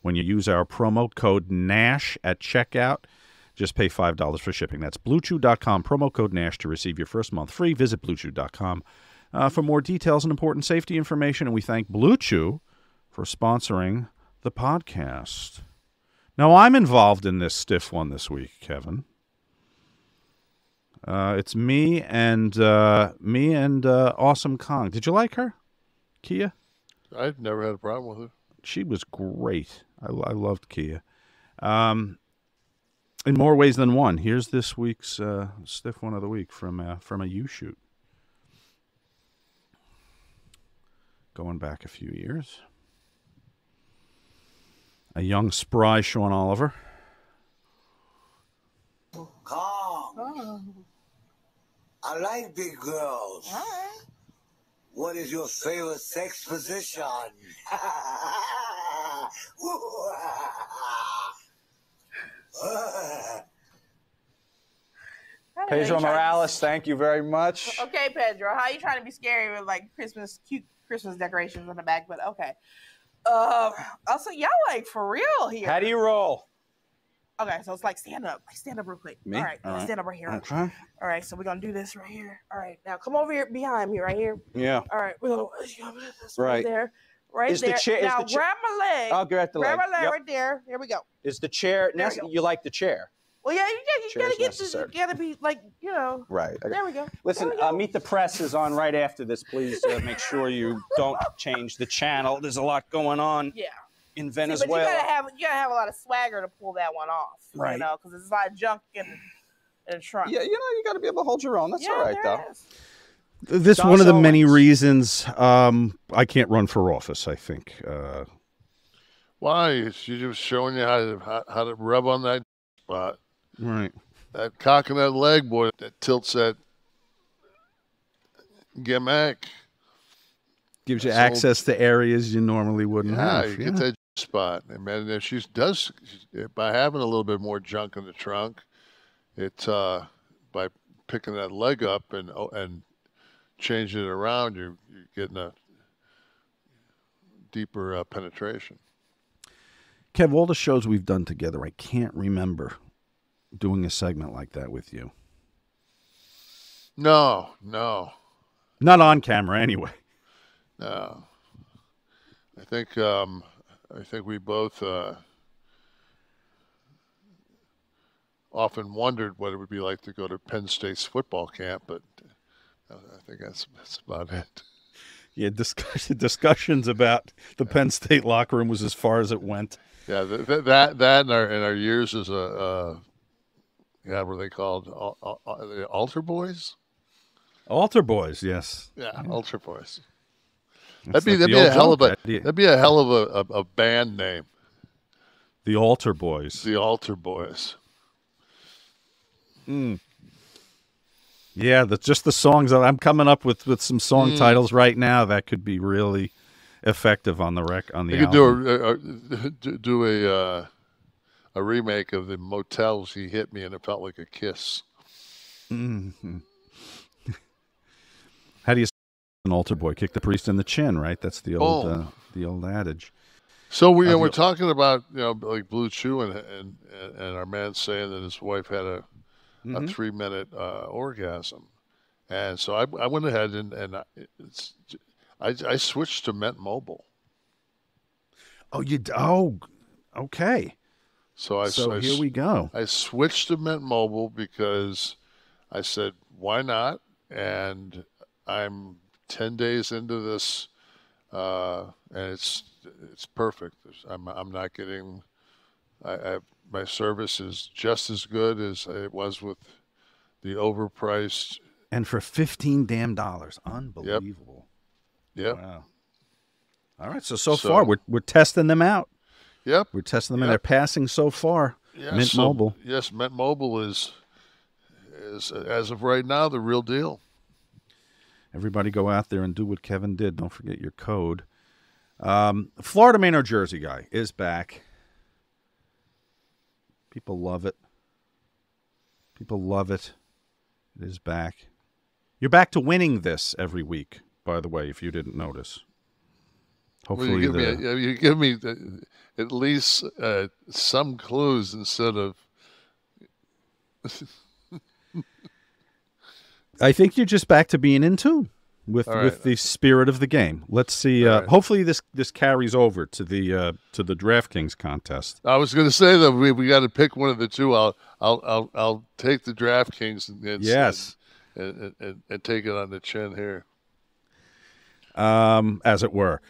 when you use our promo code NASH at checkout. Just pay $5 for shipping. That's BlueChew.com, promo code NASH to receive your first month free. Visit BlueChew.com for more details and important safety information. And we thank Blue Chew for sponsoring the podcast. Now, I'm involved in this Stiff One this week, Kevin. It's me and Awesome Kong. Did you like her, Kia? I've never had a problem with her. She was great. I loved Kia. In more ways than one. Here's this week's Stiff One of the Week from a U-shoot. Going back a few years. A young, spry Sean Oliver. Oh. I like big girls. All right. What is your favorite sex position? Pedro Morales, thank you very much. Okay, Pedro, how are you trying to be scary with like cute Christmas decorations on the back? But okay. Also, y'all like for real here. How do you roll? Okay, so it's like stand up real quick. Me? All right, stand up right here. Okay. All right, so we're gonna do this right here. All right, now come over here behind me right here. Yeah. All right, we're gonna right there, right is there. The chair, now is the grab my leg. I'll grab the leg. Grab my leg right there. Here we go. Is the chair? You like the chair? Well, yeah, you gotta get this. You gotta be like, Right. Okay. There we go. Listen, Meet the Press is on right after this. Please make sure you don't change the channel. There's a lot going on. Yeah. In Venezuela. But you gotta have a lot of swagger to pull that one off. Right. You know, because there's a lot of junk in the trunk. Yeah, you got to be able to hold your own. That's all right, though. This is one of the many reasons I can't run for office, I think. Why? She's just showing you how to rub on that spot. Right. That cock and that leg, boy, that tilts that gimmick. Gives you access to areas you normally wouldn't have. You get that spot. And man, she does, by having a little bit more junk in the trunk, it's by picking that leg up and changing it around, you're getting a deeper penetration. Kev, all the shows we've done together, I can't remember doing a segment like that with you. No. Not on camera, anyway. No. I think we both often wondered what it would be like to go to Penn State's football camp, but I think that's about it. Yeah, discussions about the Penn State locker room was as far as it went. Yeah, that in our years as what are they called? The altar boys. Altar boys, yes. Yeah, altar boys. That'd be a hell of a band name. The Altar Boys. The Altar Boys. Yeah, that's just the songs that I'm coming up with some song titles right now that could be really effective on the album. Could do a remake of the Motels He Hit Me and It Felt Like a Kiss. Mm-hmm. How do you an altar boy. Kick the priest in the chin, right? That's the old adage. So we're talking about like BLUECHEW and our man saying that his wife had a 3-minute orgasm, and so I went ahead and I switched to Mint Mobile. Okay. So here we go. I switched to Mint Mobile because I said, why not? And I'm 10 days into this, and it's perfect. I'm not getting. My service is just as good as it was with the overpriced. And for $15 damn, unbelievable. Yep. Wow. All right. So far we're testing them out. Yep. We're testing them, and they're passing so far. Yeah, Mint Mobile. Yes, Mint Mobile is as of right now the real deal. Everybody go out there and do what Kevin did. Don't forget your code. Florida Man or Jersey Guy is back. People love it. People love it. It is back. You're back to winning this every week, by the way, if you didn't notice. Hopefully, you give me at least some clues instead of. I think you're just back to being in tune with the spirit of the game. Let's see. Hopefully, this carries over to the DraftKings contest. I was going to say that we got to pick one of the two. I'll take the DraftKings and take it on the chin here, as it were.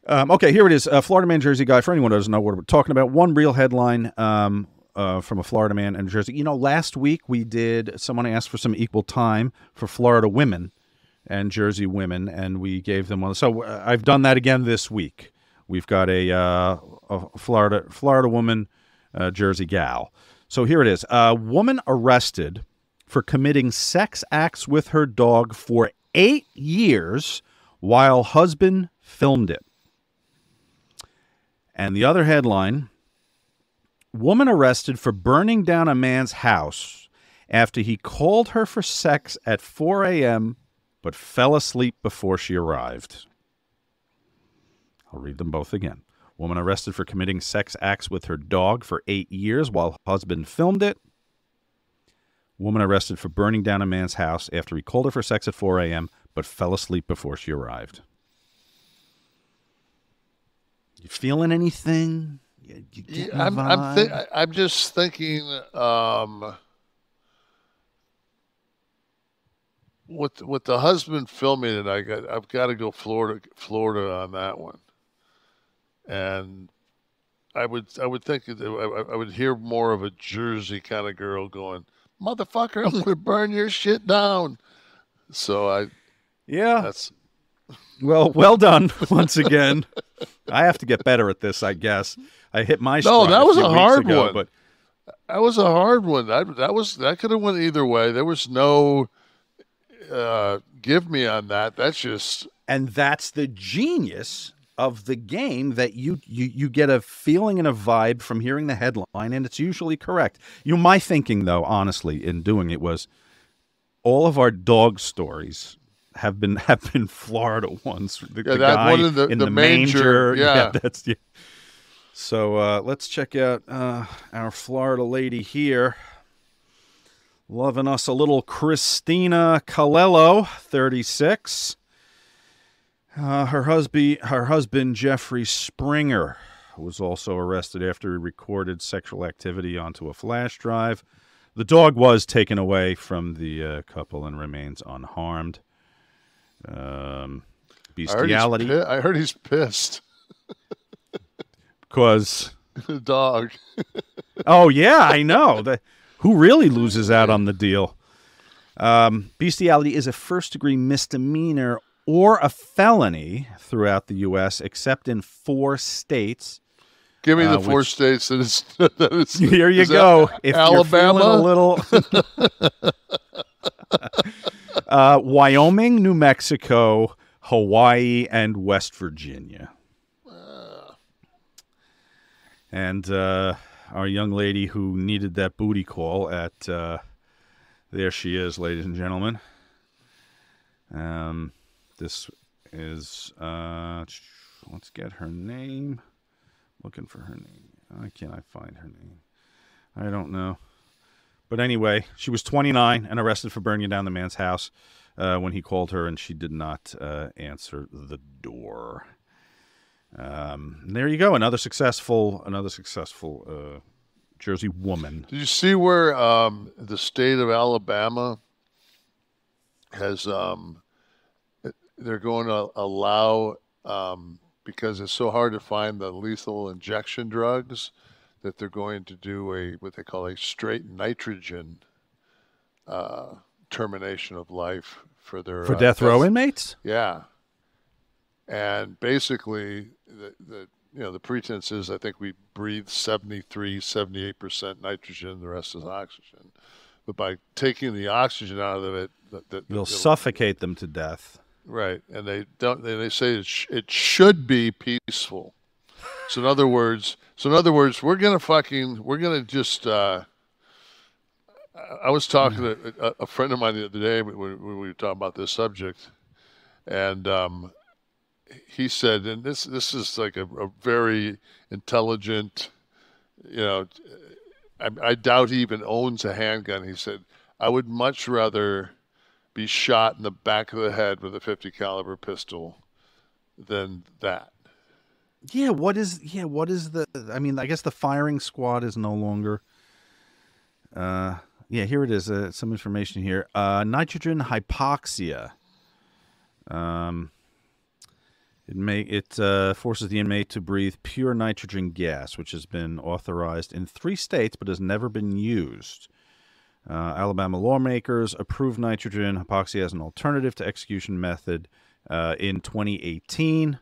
Okay, here it is. Florida Man, Jersey Guy. For anyone who doesn't know what we're talking about, one real headline from a Florida man and Jersey. Last week someone asked for some equal time for Florida women and Jersey women, and we gave them one. So I've done that again this week. We've got a Florida woman, Jersey gal. So here it is. A woman arrested for committing sex acts with her dog for 8 years while husband filmed it. And the other headline, woman arrested for burning down a man's house after he called her for sex at 4 a.m. but fell asleep before she arrived. I'll read them both again. Woman arrested for committing sex acts with her dog for 8 years while husband filmed it. Woman arrested for burning down a man's house after he called her for sex at 4 a.m. but fell asleep before she arrived. You feeling anything? I'm just thinking with the husband filming it, I've got to go Florida on that one, and I would think I would hear more of a Jersey kind of girl going, "Motherfucker, I'm going to burn your shit down." So that's. Well done once again. I have to get better at this, I guess. I hit my stride. No, that was a hard one. But that was a hard one. That could have went either way. There was no give me on that. That's just. And that's the genius of the game, that you get a feeling and a vibe from hearing the headline, and it's usually correct. My thinking, though, honestly, in doing it was all of our dog stories have been Florida ones. The guy one in the manger. Yeah. So let's check out our Florida lady here. Loving us a little Christina Calello, 36. Her husband, Jeffrey Springer, was also arrested after he recorded sexual activity onto a flash drive. The dog was taken away from the couple and remains unharmed. Bestiality. I heard he's pissed. Because the dog. Oh, yeah, I know. Who really loses out on the deal? Bestiality is a first-degree misdemeanor or a felony throughout the U.S., except in 4 states. Give me the 4 states that it's here you go. If Alabama, you're feeling a little Wyoming, New Mexico, Hawaii, and West Virginia. And our young lady who needed that booty call at there she is, ladies and gentlemen. This is, let's get her name. Looking for her name. Why can't I find her name? I don't know. But anyway, she was 29 and arrested for burning down the man's house when he called her, and she did not answer the door. There you go. Another successful Jersey woman. Did you see where the state of Alabama has they're going to allow because it's so hard to find the lethal injection drugs that they're going to do what they call a straight nitrogen termination of life for their death row inmates? Yeah. And basically the pretense is I think we breathe 78% nitrogen, the rest is oxygen. But by taking the oxygen out of it, you'll suffocate them to death. Right, and they don't. They say it should be peaceful. So in other words, we're gonna just. I was talking to a friend of mine the other day when we were talking about this subject, and he said, and this is like a very intelligent, I doubt he even owns a handgun. He said, I would much rather be shot in the back of the head with a 50 caliber pistol than that. Yeah, what is the, I mean, I guess the firing squad is no longer, yeah, here it is, some information here. Nitrogen hypoxia. It forces the inmate to breathe pure nitrogen gas, which has been authorized in 3 states but has never been used. Alabama lawmakers approved nitrogen hypoxia as an alternative to execution method in 2018.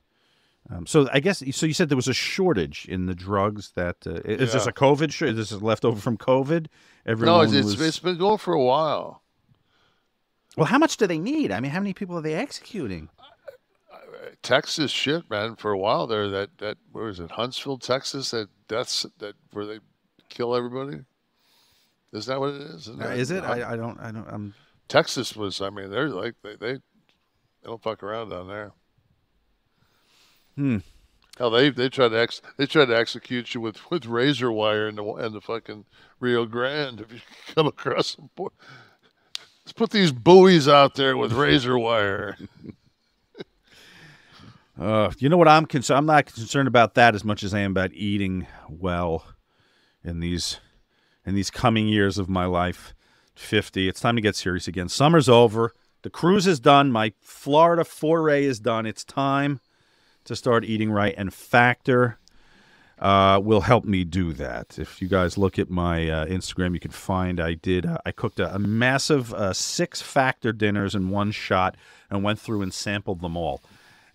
So I guess, so you said there was a shortage in the drugs that, is this a COVID shortage? Is this leftover from COVID? It's been going for a while. Well, how much do they need? I mean, how many people are they executing? Texas shit, man, for a while there, that where is it, Huntsville, Texas, where they kill everybody? Is that what it is? Is it? I don't. Texas was. I mean, they're like they don't fuck around down there. Hell, they tried to execute you with razor wire in the fucking Rio Grande if you come across them. Let's put these buoys out there with razor wire. You know what I'm concerned? I'm not concerned about that as much as I am about eating well in these coming years of my life. 50. It's time to get serious again. Summer's over. The cruise is done. My Florida foray is done. It's time to start eating right, and Factor will help me do that. If you guys look at my Instagram, you can find I cooked a massive 6 Factor dinners in one shot and went through and sampled them all.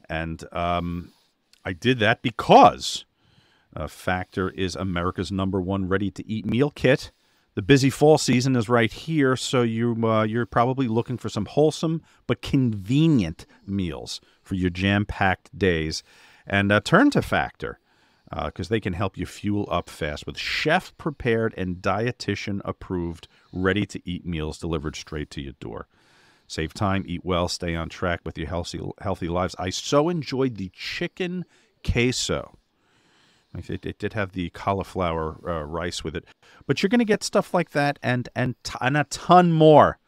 And I did that because Factor is America's #1 ready-to-eat meal kit. The busy fall season is right here, so you're probably looking for some wholesome but convenient meals for your jam-packed days. And turn to Factor because they can help you fuel up fast with chef-prepared and dietitian-approved ready-to-eat meals delivered straight to your door. Save time, eat well, stay on track with your healthy lives. I so enjoyed the chicken queso. It did have the cauliflower rice with it. But you're going to get stuff like that and a ton more.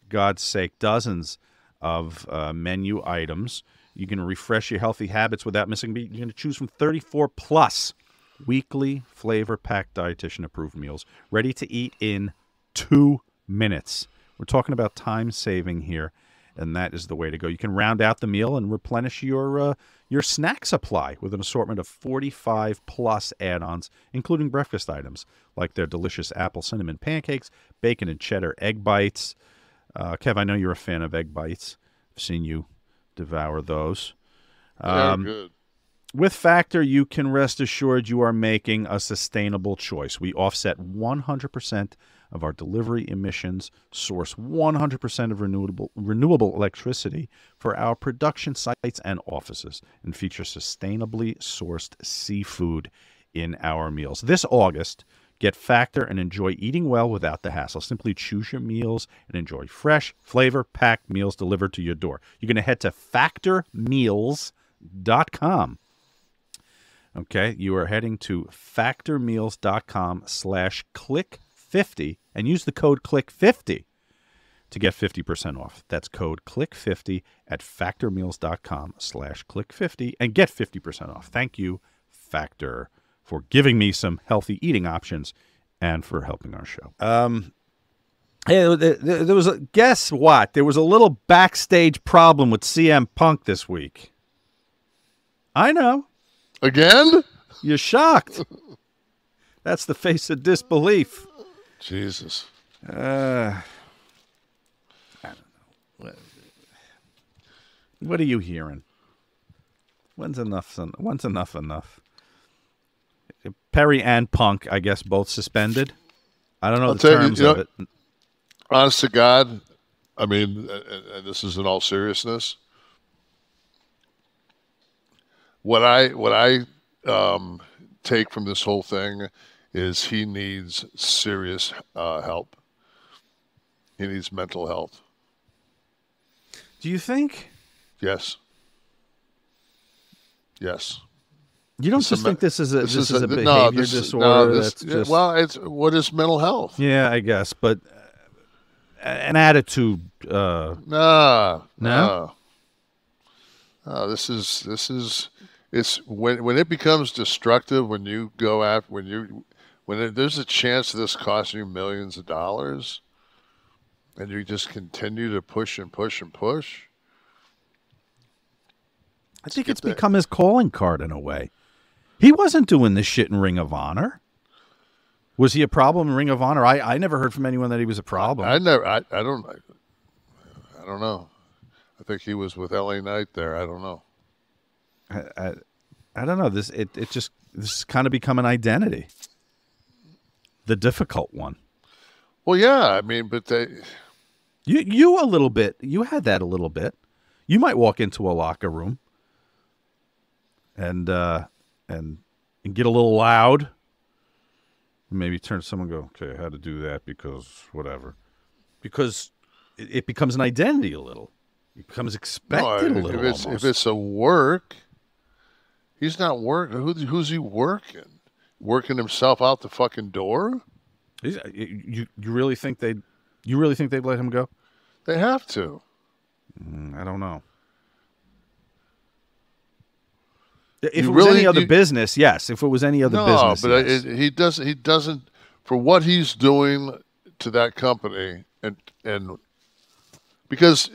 God's sake, dozens of menu items. You can refresh your healthy habits without missing a beat. You're going to choose from 34+ weekly flavor-packed dietitian-approved meals ready to eat in 2 minutes. We're talking about time saving here, and that is the way to go. You can round out the meal and replenish your snack supply with an assortment of 45+ add-ons, including breakfast items like their delicious apple cinnamon pancakes, bacon and cheddar egg bites. Kev, I know you're a fan of egg bites. I've seen you devour those. They're good. With Factor, you can rest assured you are making a sustainable choice. We offset 100% of our delivery emissions, source 100% of renewable electricity for our production sites and offices, and feature sustainably sourced seafood in our meals. This August, Get Factor and enjoy eating well without the hassle. Simply choose your meals and enjoy fresh, flavor-packed meals delivered to your door. You're going to head to factormeals.com. Okay, you are heading to factormeals.com/Kliq50 and use the code Kliq50 to get 50% off. That's code Kliq50 at factormeals.com/Kliq50 and get 50% off. Thank you, Factor, for giving me some healthy eating options and for helping our show. Hey, there was guess what? There was a little backstage problem with CM Punk this week. I know. Again? You're shocked. That's the face of disbelief. Jesus. I don't know. What are you hearing? When's enough enough? Perry and Punk, I guess, both suspended. I don't know the terms of it. Honest to God, I mean, and this is in all seriousness, what I take from this whole thing is he needs serious help. He needs mental health. Do you think? Yes. Yes. You don't just think this is a behavior disorder? It's what is mental health? Yeah, I guess, but an attitude. No. This is it's when it becomes destructive. When you go after when there's a chance of this costing you millions of dollars, and you just continue to push and push and push. I think it's become his calling card in a way. He wasn't doing this shit in Ring of Honor. Was he a problem in Ring of Honor? I never heard from anyone that he was a problem. I don't know. I think he was with LA Knight there. I don't know. I don't know. This has kind of become an identity. The difficult one. Well, yeah. I mean, but you a little bit. You had that a little bit. You might walk into a locker room and get a little loud. Maybe turn to someone and go, okay, I had to do that because whatever. Because it becomes an identity a little. It becomes expected a little almost. If it's a work, he's not working. Who's he working? Working himself out the fucking door? You really think they'd let him go? They have to. I don't know. If it was any other business, yes. If it was any other business, but yes. He doesn't for what he's doing to that company, and because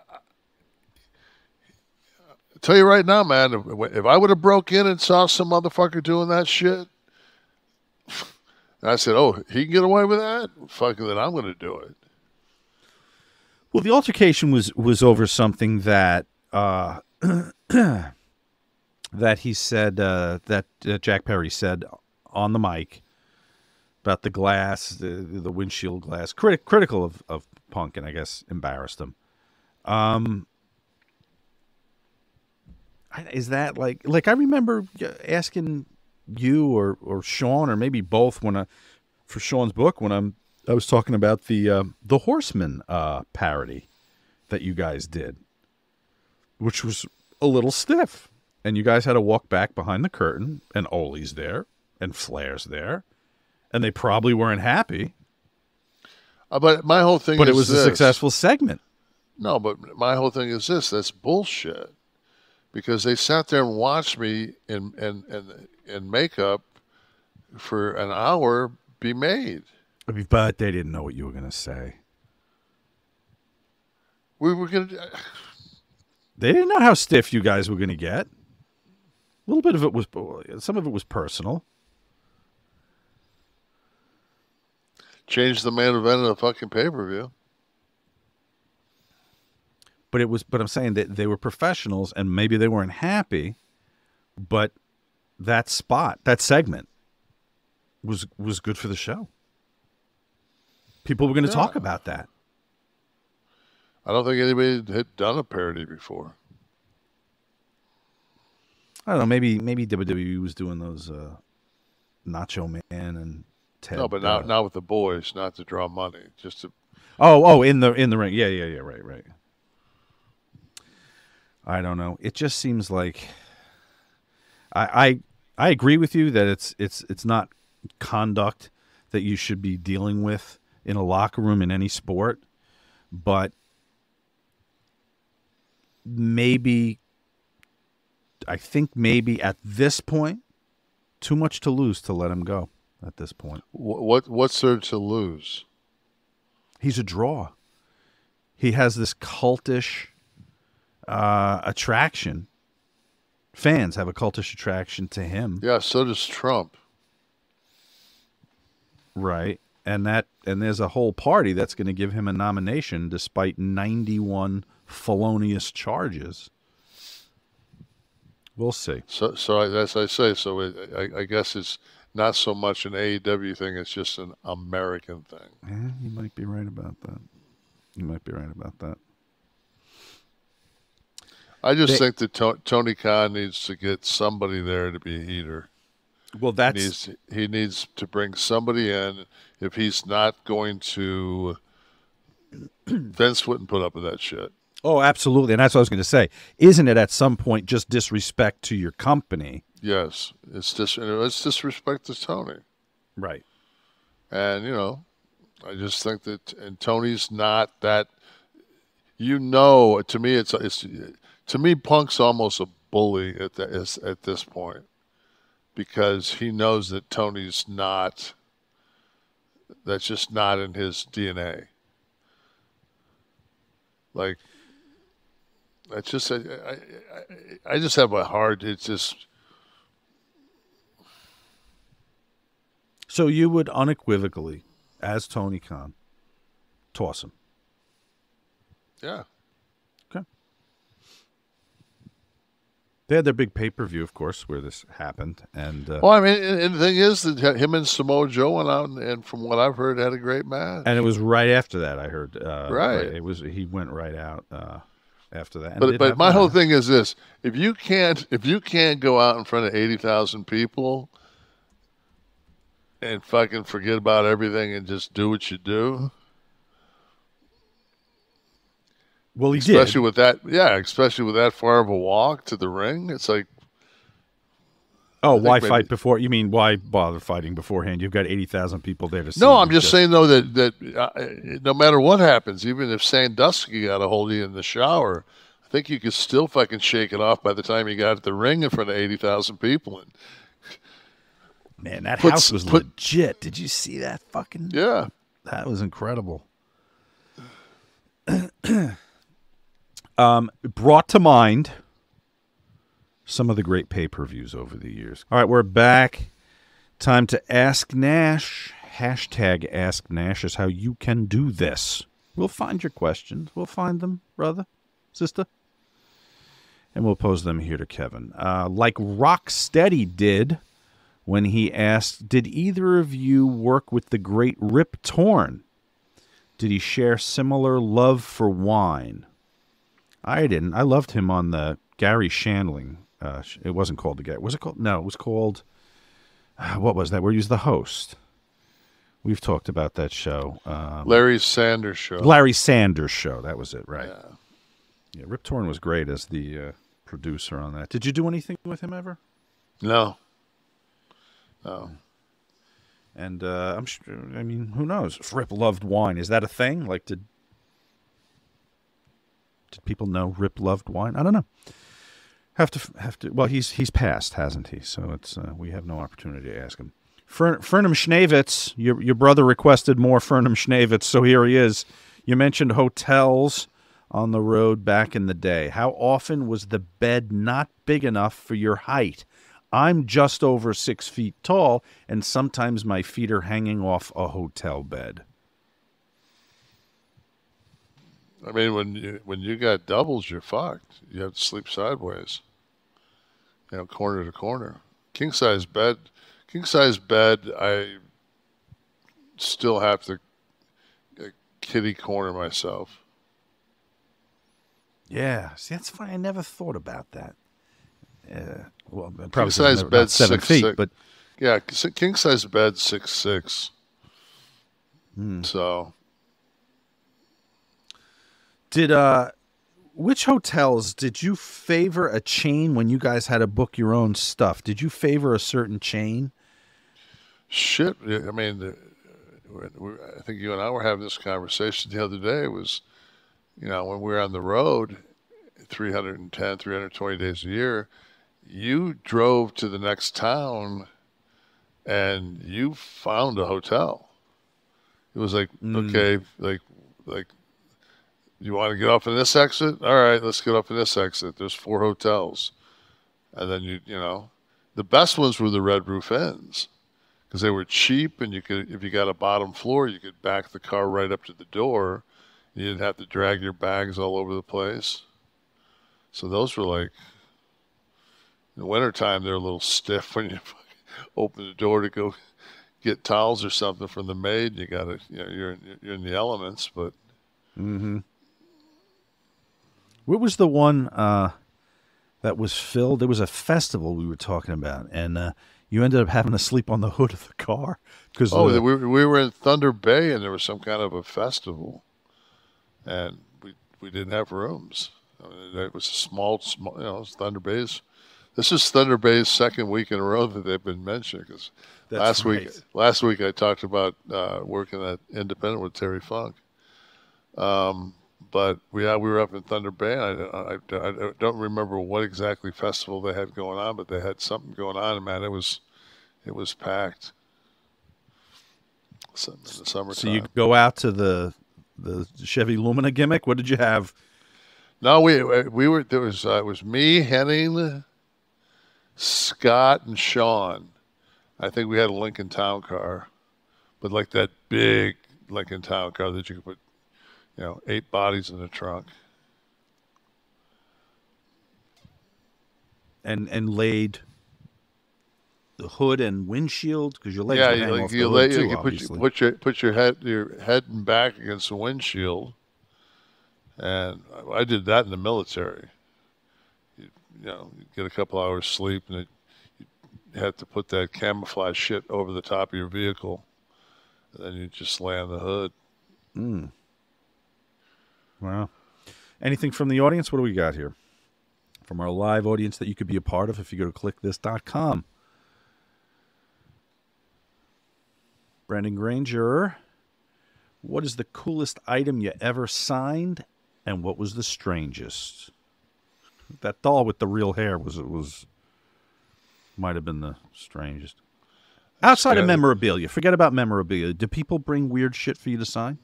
I tell you right now, man, if I would have broke in and saw some motherfucker doing that shit, and I said, "Oh, he can get away with that," fucking, then I'm going to do it. Well, the altercation was over something that. That he said, that Jack Perry said on the mic about the glass, the windshield glass, critical of Punk, and I guess embarrassed him. Is that like I remember asking you or Sean or maybe both for Sean's book when I was talking about the Horseman parody that you guys did, which was a little stiff. And you guys had to walk back behind the curtain, and Ole's there, and Flair's there, and they probably weren't happy. But my whole thing But is it was this. a successful segment. No, but my whole thing is this. That's bullshit. Because they sat there and watched me in makeup for an hour be made. But they didn't know what you were going to say. We were going to... They didn't know how stiff you guys were going to get. A little bit of it was, some of it was personal. Change the main event of the fucking pay-per-view. But I'm saying that they were professionals and maybe they weren't happy, but that segment was good for the show. People were going to talk about that. I don't think anybody had done a parody before. I don't know. Maybe WWE was doing those Nacho Man and Ted. No, but not with the boys, not to draw money, just to. Oh, in the ring. Yeah, right. I don't know. It just seems like I agree with you that it's not conduct that you should be dealing with in a locker room in any sport, but I think maybe at this point, too much to lose to let him go at this point. What's there to lose? He's a draw. He has this cultish attraction. Fans have a cultish attraction to him. Yeah, so does Trump. Right. And there's a whole party that's going to give him a nomination despite 91 felonious charges. We'll see. So as I say, I guess it's not so much an AEW thing; it's just an American thing. Yeah, you might be right about that. I just think that Tony Khan needs to get somebody there to be a heater. Well, he needs to bring somebody in. If he's not going to, Vince wouldn't put up with that shit. Oh, absolutely. And that's what I was going to say. Isn't it at some point just disrespect to your company? Yes. It's disrespect to Tony. Right. And, I just think that, and Tony's not that, to me, to me, Punk's almost a bully at this point because he knows that Tony's not, that's just not in his DNA. Like, I just have a hard. It's just. So you would unequivocally, as Tony Khan, toss him. Yeah. Okay. They had their big pay-per-view, of course, where this happened, and. Well, I mean, and the thing is that him and Samoa Joe went out, and from what I've heard, had a great match. And it was right after that. I heard. Right. He went right out. After that, but my whole thing is this: if you can't go out in front of 80,000 people and fucking forget about everything and just do what you do, well, he especially did. with that, especially with that far of a walk to the ring, it's like, why fight before? You mean why bother fighting beforehand? You've got 80,000 people there to see. No, I'm just saying though that no matter what happens, even if Sandusky got a hold of you in the shower, I think you could still fucking shake it off by the time you got at the ring in front of 80,000 people. And man, that house was legit. Did you see that fucking? Yeah, that was incredible. Brought to mind some of the great pay-per-views over the years. All right, we're back. Time to Ask Nash. Hashtag Ask Nash is how you can do this. We'll find your questions. We'll find them, brother, sister. And we'll pose them here to Kevin. Like Rocksteady did when he asked, did either of you work with the great Rip Torn? Did he share similar love for wine? I didn't. I loved him on the Gary Shandling. It wasn't called the Gary. Was it called? No, it was called. What was that? Where he was the host. We've talked about that show. Larry Sanders Show. Larry Sanders Show. That was it, right? Yeah. Rip Torn was great as the producer on that. Did you do anything with him ever? No. And I'm sure. I mean, who knows? If Rip loved wine, is that a thing? Like, did people know Rip loved wine? I don't know. Have to. Well, he's passed, hasn't he? So it's we have no opportunity to ask him. Fernum Schneevitz, your brother requested more Fernum Schneevitz, so here he is. You mentioned hotels on the road back in the day. How often was the bed not big enough for your height? I'm just over 6 feet tall, and sometimes my feet are hanging off a hotel bed. I mean, when you got doubles, you're fucked. You have to sleep sideways. Corner to corner. King size bed, I still have to kitty corner myself. Yeah, see, that's funny. I never thought about that. Well, probably king size bed 7 feet, but yeah, king size bed 6'6". So, did which hotels did you favor a chain when you guys had to book your own stuff? Did you favor a certain chain? shit. I mean, I think you and I were having this conversation the other day. It was, you know, when we were on the road, 310, 320 days a year, you drove to the next town and you found a hotel. It was like, okay, like you want to get off in this exit? All right, let's get off in this exit. There's 4 hotels. And then you know, the best ones were the Red Roof Inns because they were cheap, and you could, if you got a bottom floor, you could back the car right up to the door. You didn't have to drag your bags all over the place. So those were like, in the wintertime, they're a little stiff when you open the door to go get towels or something from the maid. You got to, you know, you're in the elements, but. What was the one that was filled? There was a festival we were talking about, and you ended up having to sleep on the hood of the car because we were in Thunder Bay, and there was some kind of a festival, and we didn't have rooms. I mean, it was a small, you know, it was Thunder Bay's. This is Thunder Bay's second week in a row that they've been mentioned because last week I talked about working at Independent with Terry Funk. But we were up in Thunder Bay. I don't remember what exactly festival they had going on, but they had something going on, and man, it was packed. In the summertime. So you go out to the Chevy Lumina gimmick. What did you have? No, we were. There was it was me, Henning, Scott, and Sean. I think we had a Lincoln Town car, but like that big Lincoln Town car that you could put, you know, 8 bodies in the trunk. And laid the hood and windshield because your legs were hanging off the hood too, obviously. Put your head and back against the windshield, and I did that in the military. You know, you get a couple hours sleep, and you had to put that camouflage shit over the top of your vehicle, and then you just lay on the hood. Wow. Anything from the audience? What do we got here? From our live audience that you could be a part of if you go to kliqthis.com. Brandon Granger, what is the coolest item you ever signed, and what was the strangest? That doll with the real hair might have been the strangest. Outside of memorabilia, forget about memorabilia. Do people bring weird shit for you to sign?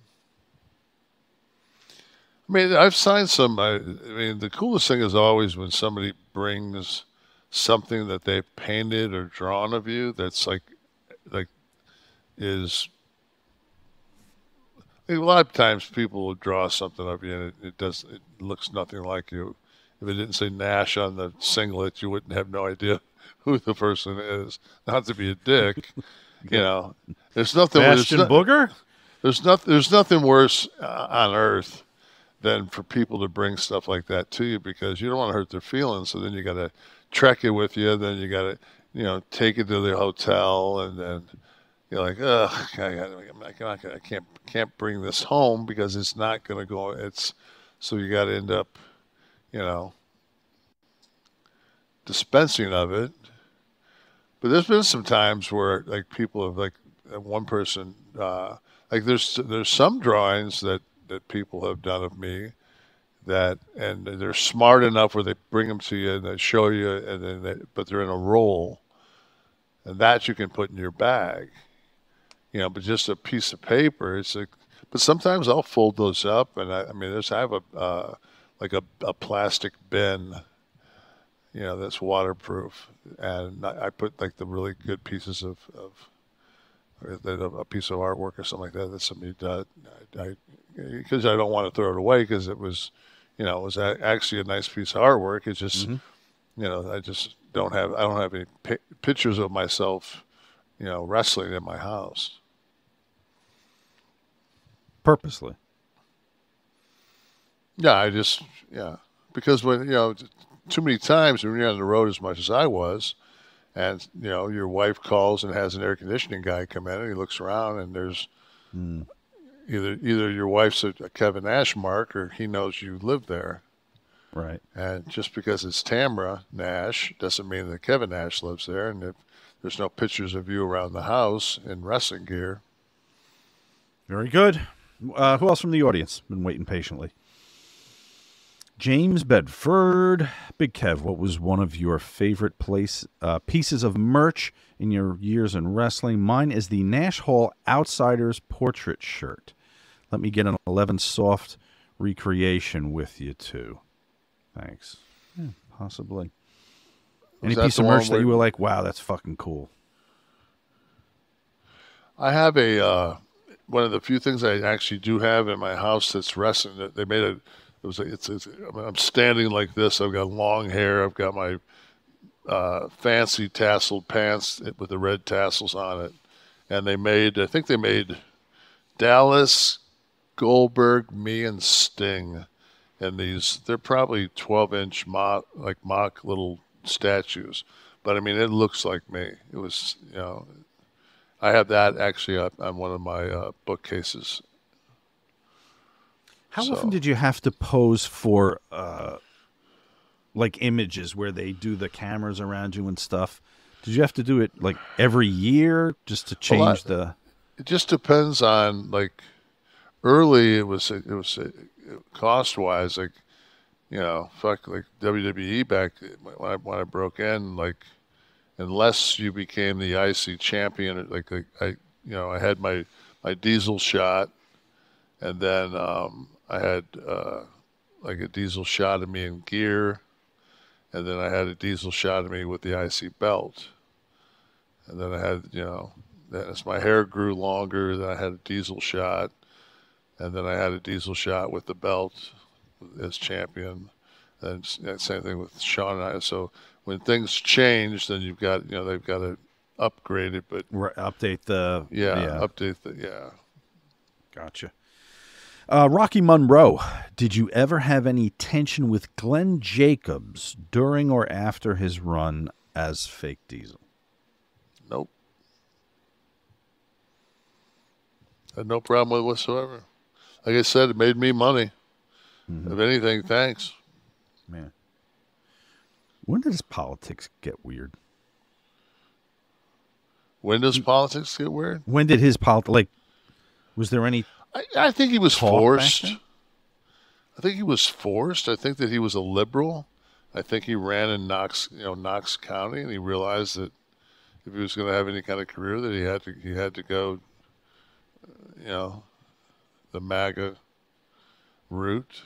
I mean, I've signed some. I mean, the coolest thing is always when somebody brings something that they painted or drawn of you that's like is. I mean, a lot of times people will draw something of you and it looks nothing like you. If it didn't say Nash on the singlet, you wouldn't have no idea who the person is. Not to be a dick, you know. There's nothing. Booger. There's nothing worse on earth than for people to bring stuff like that to you because you don't want to hurt their feelings. So then you got to trek it with you. Then you got to, you know, take it to the hotel, and then you're like, ugh, I can't bring this home because it's not going to go. So you got to end up, you know, dispensing of it. But there's been some times where like people have like one person like there's some drawings that people have done of me and they're smart enough where they bring them to you and they show you, and then but they're in a roll, and that you can put in your bag, you know. But just a piece of paper, it's like. But sometimes I'll fold those up, and I have a plastic bin, you know, that's waterproof, and I put like the really good pieces of a piece of artwork or something like that that somebody did. Because I don't want to throw it away because it was, you know, it was actually a nice piece of artwork. It's just, you know, I don't have any pictures of myself, you know, wrestling in my house. Purposely. Yeah, because when, you know, too many times when you're on the road as much as I was, and, you know, your wife calls and has an air conditioning guy come in and he looks around and there's either your wife's a Kevin Nash mark or he knows you live there. Right. And just because it's Tamara Nash doesn't mean that Kevin Nash lives there. And if there's no pictures of you around the house in wrestling gear. Very good. Who else from the audience? Been waiting patiently. James Bedford. Big Kev, what was one of your favorite pieces of merch in your years in wrestling? Mine is the Nash Hall Outsiders portrait shirt. Let me get an 11 soft recreation with you, too. Thanks. Yeah, possibly. Any piece of merch that you were like, wow, that's fucking cool? I have a one of the few things I actually do have in my house that's wrestling. That they made I'm standing like this. I've got long hair. I've got my fancy tasseled pants with the red tassels on it, and I think they made Dallas, Goldberg, me, and Sting. And they're probably 12-inch mock little statues. But, I mean, it looks like me. It was, I have that actually on one of my bookcases. How often did you have to pose for, images where they do the cameras around you and stuff? Did you have to do it, every year just to change the... It just depends on, early it was cost-wise, WWE back when I broke in, unless you became the IC champion, I had my diesel shot, and then I had a diesel shot of me in gear, and then I had a diesel shot of me with the IC belt, and then I had as my hair grew longer, then I had a diesel shot. And then I had a diesel shot with the belt as champion. And same thing with Sean and I. So when things change, then you've got, they've got to upgrade it. But update the... update the... Gotcha. Rocky Monroe, did you ever have any tension with Glenn Jacobs during or after his run as Fake Diesel? Nope. Had no problem with it whatsoever. Like I said, it made me money. If anything, thanks. Man. When does politics get weird? When does politics get weird? When did his was there any... I think he was forced. I think he was forced. I think that he was a liberal. I think he ran in Knox County, and he realized that if he was going to have any kind of career, that he had to go, the MAGA route.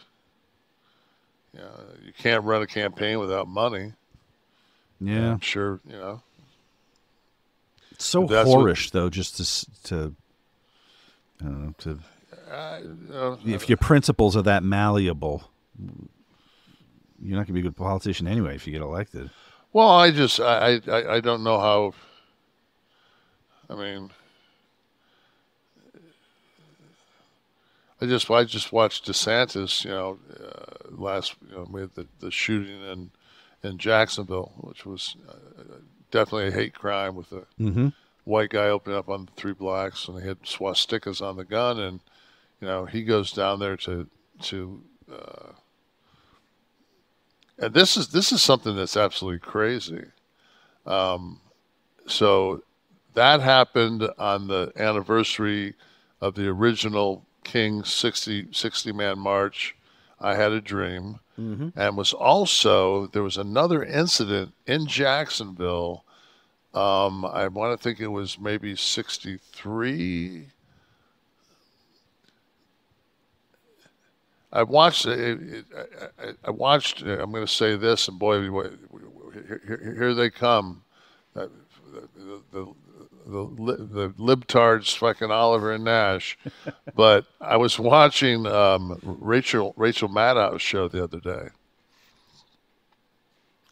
You can't run a campaign without money. Yeah, I'm sure. It's so whorish, though, just if your principles are that malleable, you're not going to be a good politician anyway if you get elected. Well, I don't know how. I mean, I just watched DeSantis, we had the shooting in Jacksonville, which was definitely a hate crime with a white guy opening up on 3 blacks, and they had swastikas on the gun, and he goes down there to and this is something that's absolutely crazy. So that happened on the anniversary of the original King 60-man march, I Had a Dream, and there was another incident in Jacksonville. I want to think it was maybe 63. I watched. I'm going to say this, and boy, here they come. The libtards, fucking Oliver and Nash. But I was watching Rachel Maddow's show the other day,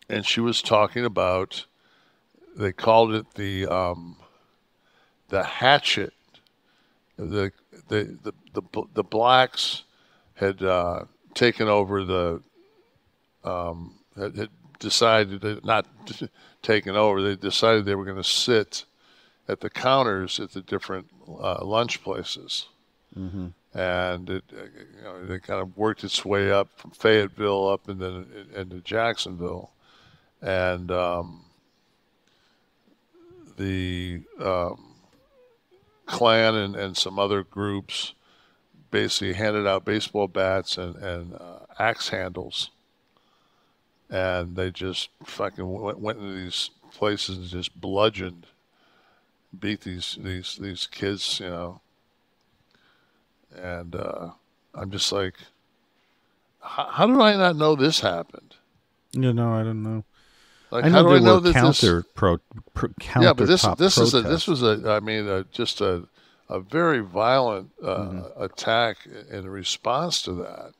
and she was talking about, they called it the hatchet. The blacks had taken over had decided, not taken over, they decided they were going to sit at the counters at the different lunch places. and it kind of worked its way up from Fayetteville up and then into Jacksonville, and the Klan and some other groups basically handed out baseball bats and axe handles, and they just fucking went into these places and just bludgeoned, beat these kids, and I'm just like, how did I not know this happened? I don't know. Like, I how know do I there know were that counter yeah, but this protests. was just a very violent attack in response to that,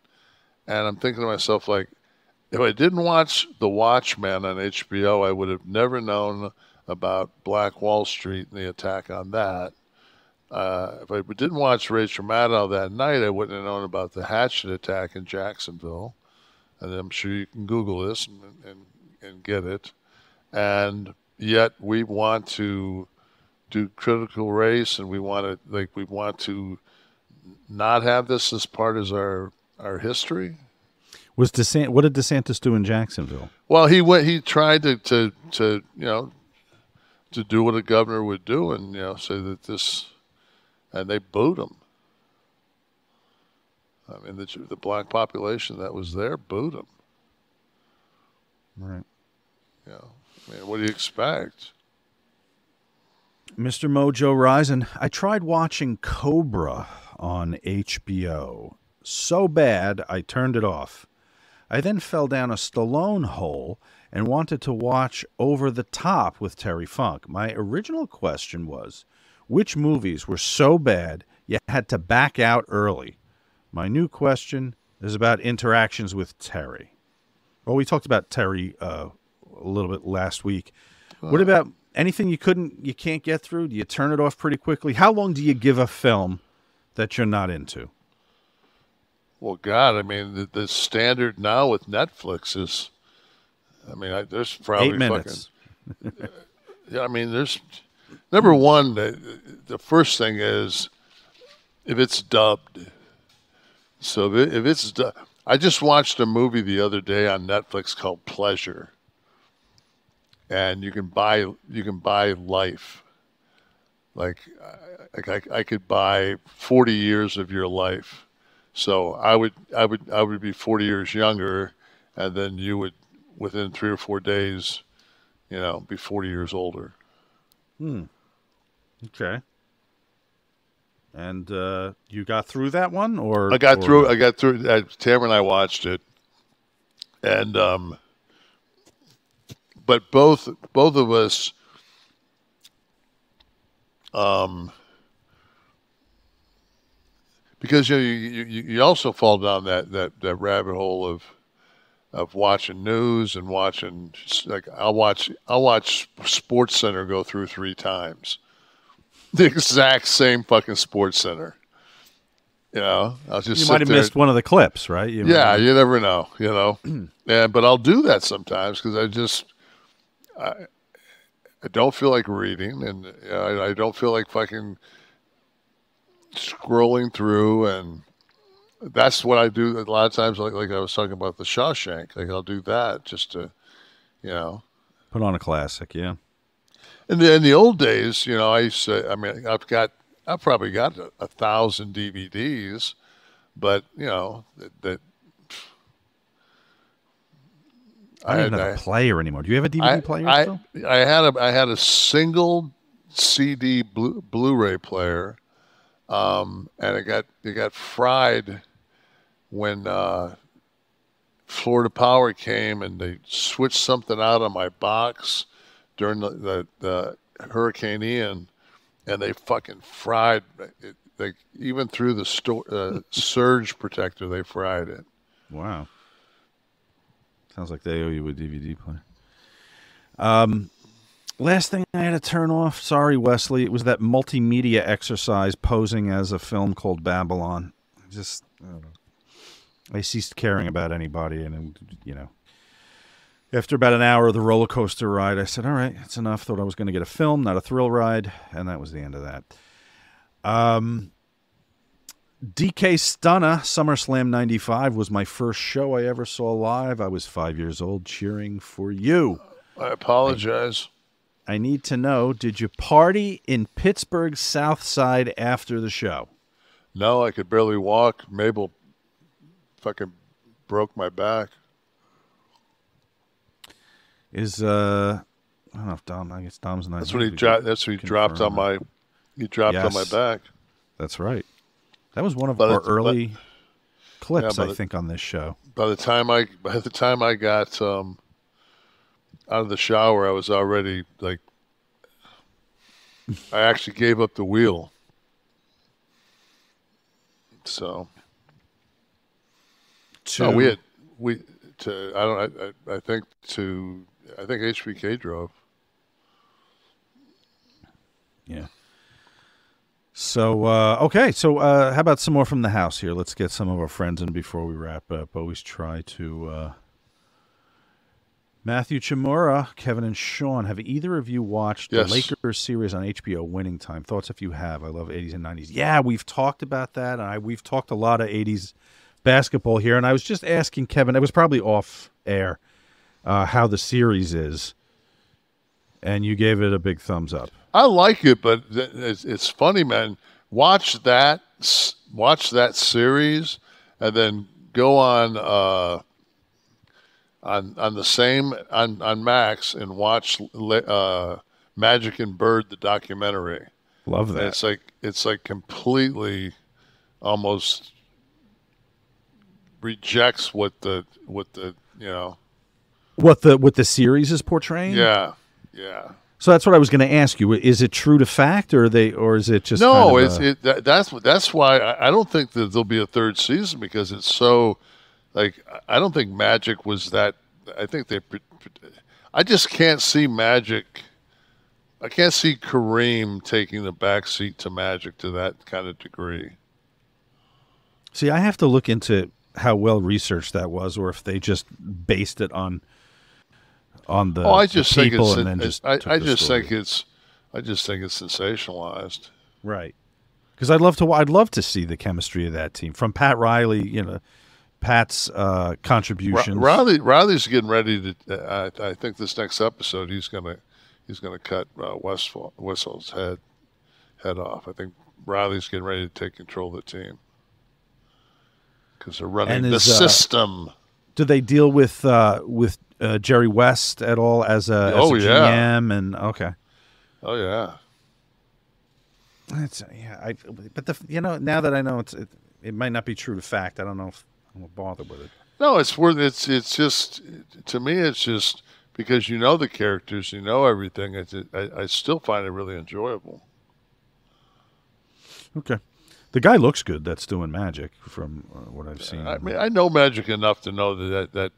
and I'm thinking to myself, like, if I didn't watch The Watchmen on HBO, I would have never known about Black Wall Street and the attack on that. If I didn't watch Rachel Maddow that night, I wouldn't have known about the Hatchet attack in Jacksonville. And I'm sure you can Google this and get it. And yet we want to do critical race, and we want to not have this as part of our history. What did DeSantis do in Jacksonville? Well, he tried to do what a governor would do, and say that this, and they booed him. I mean, the black population that was there booed him. Right. I mean, what do you expect? Mr. Mojo Rising, I tried watching Cobra on HBO. So bad, I turned it off. I then fell down a Stallone hole and wanted to watch Over the Top with Terry Funk. My original question was, which movies were so bad you had to back out early? My new question is about interactions with Terry. Well, we talked about Terry a little bit last week. What about anything you can't get through? Do you turn it off pretty quickly? How long do you give a film that you're not into? Well, God, I mean, the standard now with Netflix is, there's probably 8 minutes. Yeah, I mean, there's number one. The first thing is if it's dubbed. So if it's dubbed, I just watched a movie the other day on Netflix called Pleasure, and you can buy life. Like I could buy 40 years of your life. So I would be 40 years younger, and then you would, within 3 or 4 days, be 40 years older. Okay. And you got through that one, or I got through. Tamara and I watched it, and but both of us, because you also fall down that rabbit hole of watching news and watching, like, I'll watch Sports Center go through 3 times. The exact same fucking Sports Center. I'll just you might have missed one of the clips, right? You never know. But I'll do that sometimes because I don't feel like reading, and I don't feel like fucking scrolling through, and that's what I do a lot of times. Like I was talking about the Shawshank, like I'll do that just to, put on a classic, yeah. In the old days, I used to. I've probably got 1,000 DVDs, but that. I don't even have a player anymore. Do you have a DVD player still? I had a single CD Blu-ray player, and it got fried when Florida Power came and they switched something out on my box during the Hurricane Ian, and they fucking fried it. Like, even through the surge protector, they fried it. Wow. Sounds like they owe you a DVD player. Last thing I had to turn off, sorry, Wesley, it was that multimedia exercise posing as a film called Babylon. I don't know. I ceased caring about anybody, and after about an hour of the roller coaster ride, I said, all right, that's enough. Thought I was going to get a film, not a thrill ride, and that was the end of that. DK Stunna, SummerSlam 95 was my first show I ever saw live. I was 5 years old cheering for you. I apologize. I need to know, did you party in Pittsburgh's South Side after the show? No, I could barely walk. Mabel fucking broke my back. I don't know if Dom, I guess Dom's not. That's when he dropped. That's when he dropped on my. He dropped on my back. That's right. That was one of our early clips, yeah, I think, on this show. By the time I got out of the shower, I was already like. I actually gave up the wheel. So. No, I think HBK drove. Yeah. So, okay. So, how about some more from the house here? Let's get some of our friends in before we wrap up. Always try to... Matthew Chimura, Kevin and Sean, have either of you watched the Lakers series on HBO, Winning Time? Thoughts if you have. I love 80s and 90s. Yeah, we've talked about that. And we've talked a lot of 80s basketball here. And I was just asking Kevin, it was probably off air, how the series is. And you gave it a big thumbs up. I like it, but it's funny, man. Watch that series, and then go on the same on Max and watch Magic and Bird, the documentary. Love that. And it's like completely, almost rejects what the series is portraying. Yeah. So that's what I was going to ask you. Is it true to fact, or is it just no? Kind of that's why I don't think that there'll be a third season, because it's so like I don't think Magic was that. I think I just can't see Magic. I can't see Kareem taking the backseat to Magic to that kind of degree. See, I have to look into how well researched that was, or if they just based it on the I just think people it's and then just I just think it's sensationalized. Right. Because I'd love to see the chemistry of that team from Pat Riley, Pat's contributions. Riley's getting ready to I think this next episode he's gonna cut Whistle's head off. I think Riley's getting ready to take control of the team because they're running the system. Do they deal with Jerry West at all as a GM? And okay. Oh yeah. But now that I know it might not be true to fact. I don't know if I'm gonna bother with it. No, it's just to me it's just because the characters, everything. I still find it really enjoyable. Okay. The guy looks good that's doing Magic from what I've seen. I mean, I know Magic enough to know that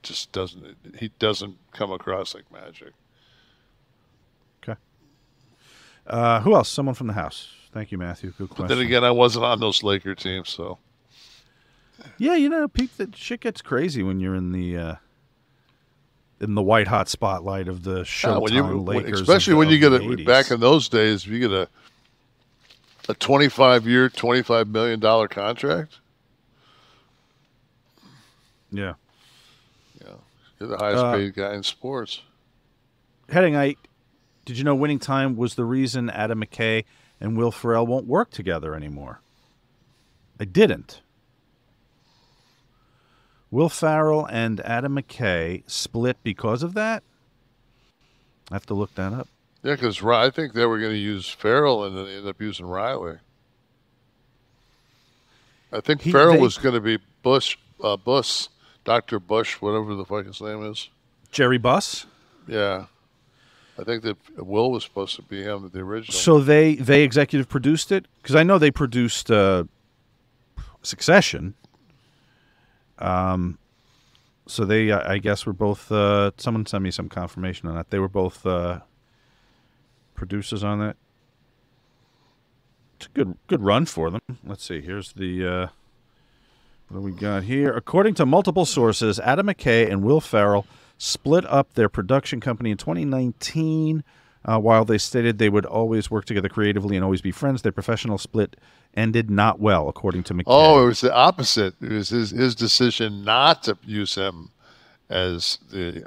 just doesn't. He doesn't come across like Magic. Okay. Who else? Someone from the house. Thank you, Matthew. Good question. But then again, I wasn't on those Laker teams, so. Yeah, Pete, that shit gets crazy when you're in the white hot spotlight of the Showtime Lakers. Especially when you get back in those days, you get a 25-year, $25 million contract. Yeah. You're the highest paid guy in sports. Heading 8, did you know Winning Time was the reason Adam McKay and Will Ferrell won't work together anymore? I didn't. Will Ferrell and Adam McKay split because of that? I have to look that up. Yeah, because I think they were going to use Farrell and then they ended up using Riley. I think Farrell was going to be Bush, Dr. Bush, whatever the fuck his name is. Jerry Buss? Yeah. I think that Will was supposed to be him, the original. So they executive produced it? Because I know they produced Succession. So they, I guess, were both, someone sent me some confirmation on that. They were both producers on that. It's a good run for them. Let's see. Here's the, what do we got here? According to multiple sources, Adam McKay and Will Ferrell split up their production company in 2019 While they stated they would always work together creatively and always be friends, their professional split ended not well, according to McKay. Oh, it was the opposite. It was his decision not to use him as the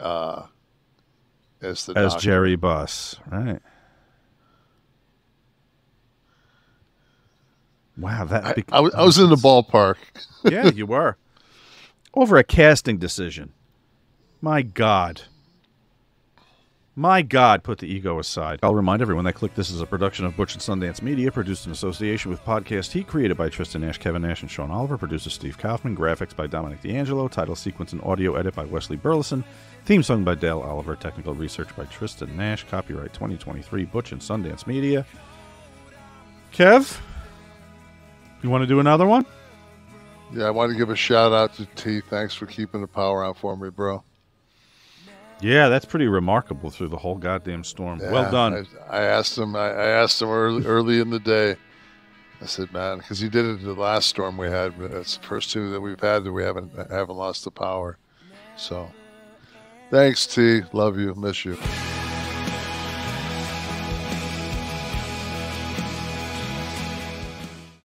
doctor. Jerry Buss, right? Wow, I was in the ballpark. Yeah, you were. Over a casting decision. My God. My God, put the ego aside. I'll remind everyone that Kliq This is a production of Butch and Sundance Media, produced in association with Podcast Heat, created by Tristan Nash, Kevin Nash, and Sean Oliver, producer Steve Kaufman, graphics by Dominic D'Angelo, title sequence and audio edit by Wesley Burleson, theme song by Dale Oliver, technical research by Tristan Nash, copyright 2023, Butch and Sundance Media. Kev, you want to do another one? Yeah, I want to give a shout out to T. Thanks for keeping the power on for me, bro. Yeah, that's pretty remarkable through the whole goddamn storm. Yeah, well done. I asked him early in the day. I said, man, because he did it the last storm we had. But it's the first two that we've had that we haven't lost the power. So, thanks, T. Love you. Miss you.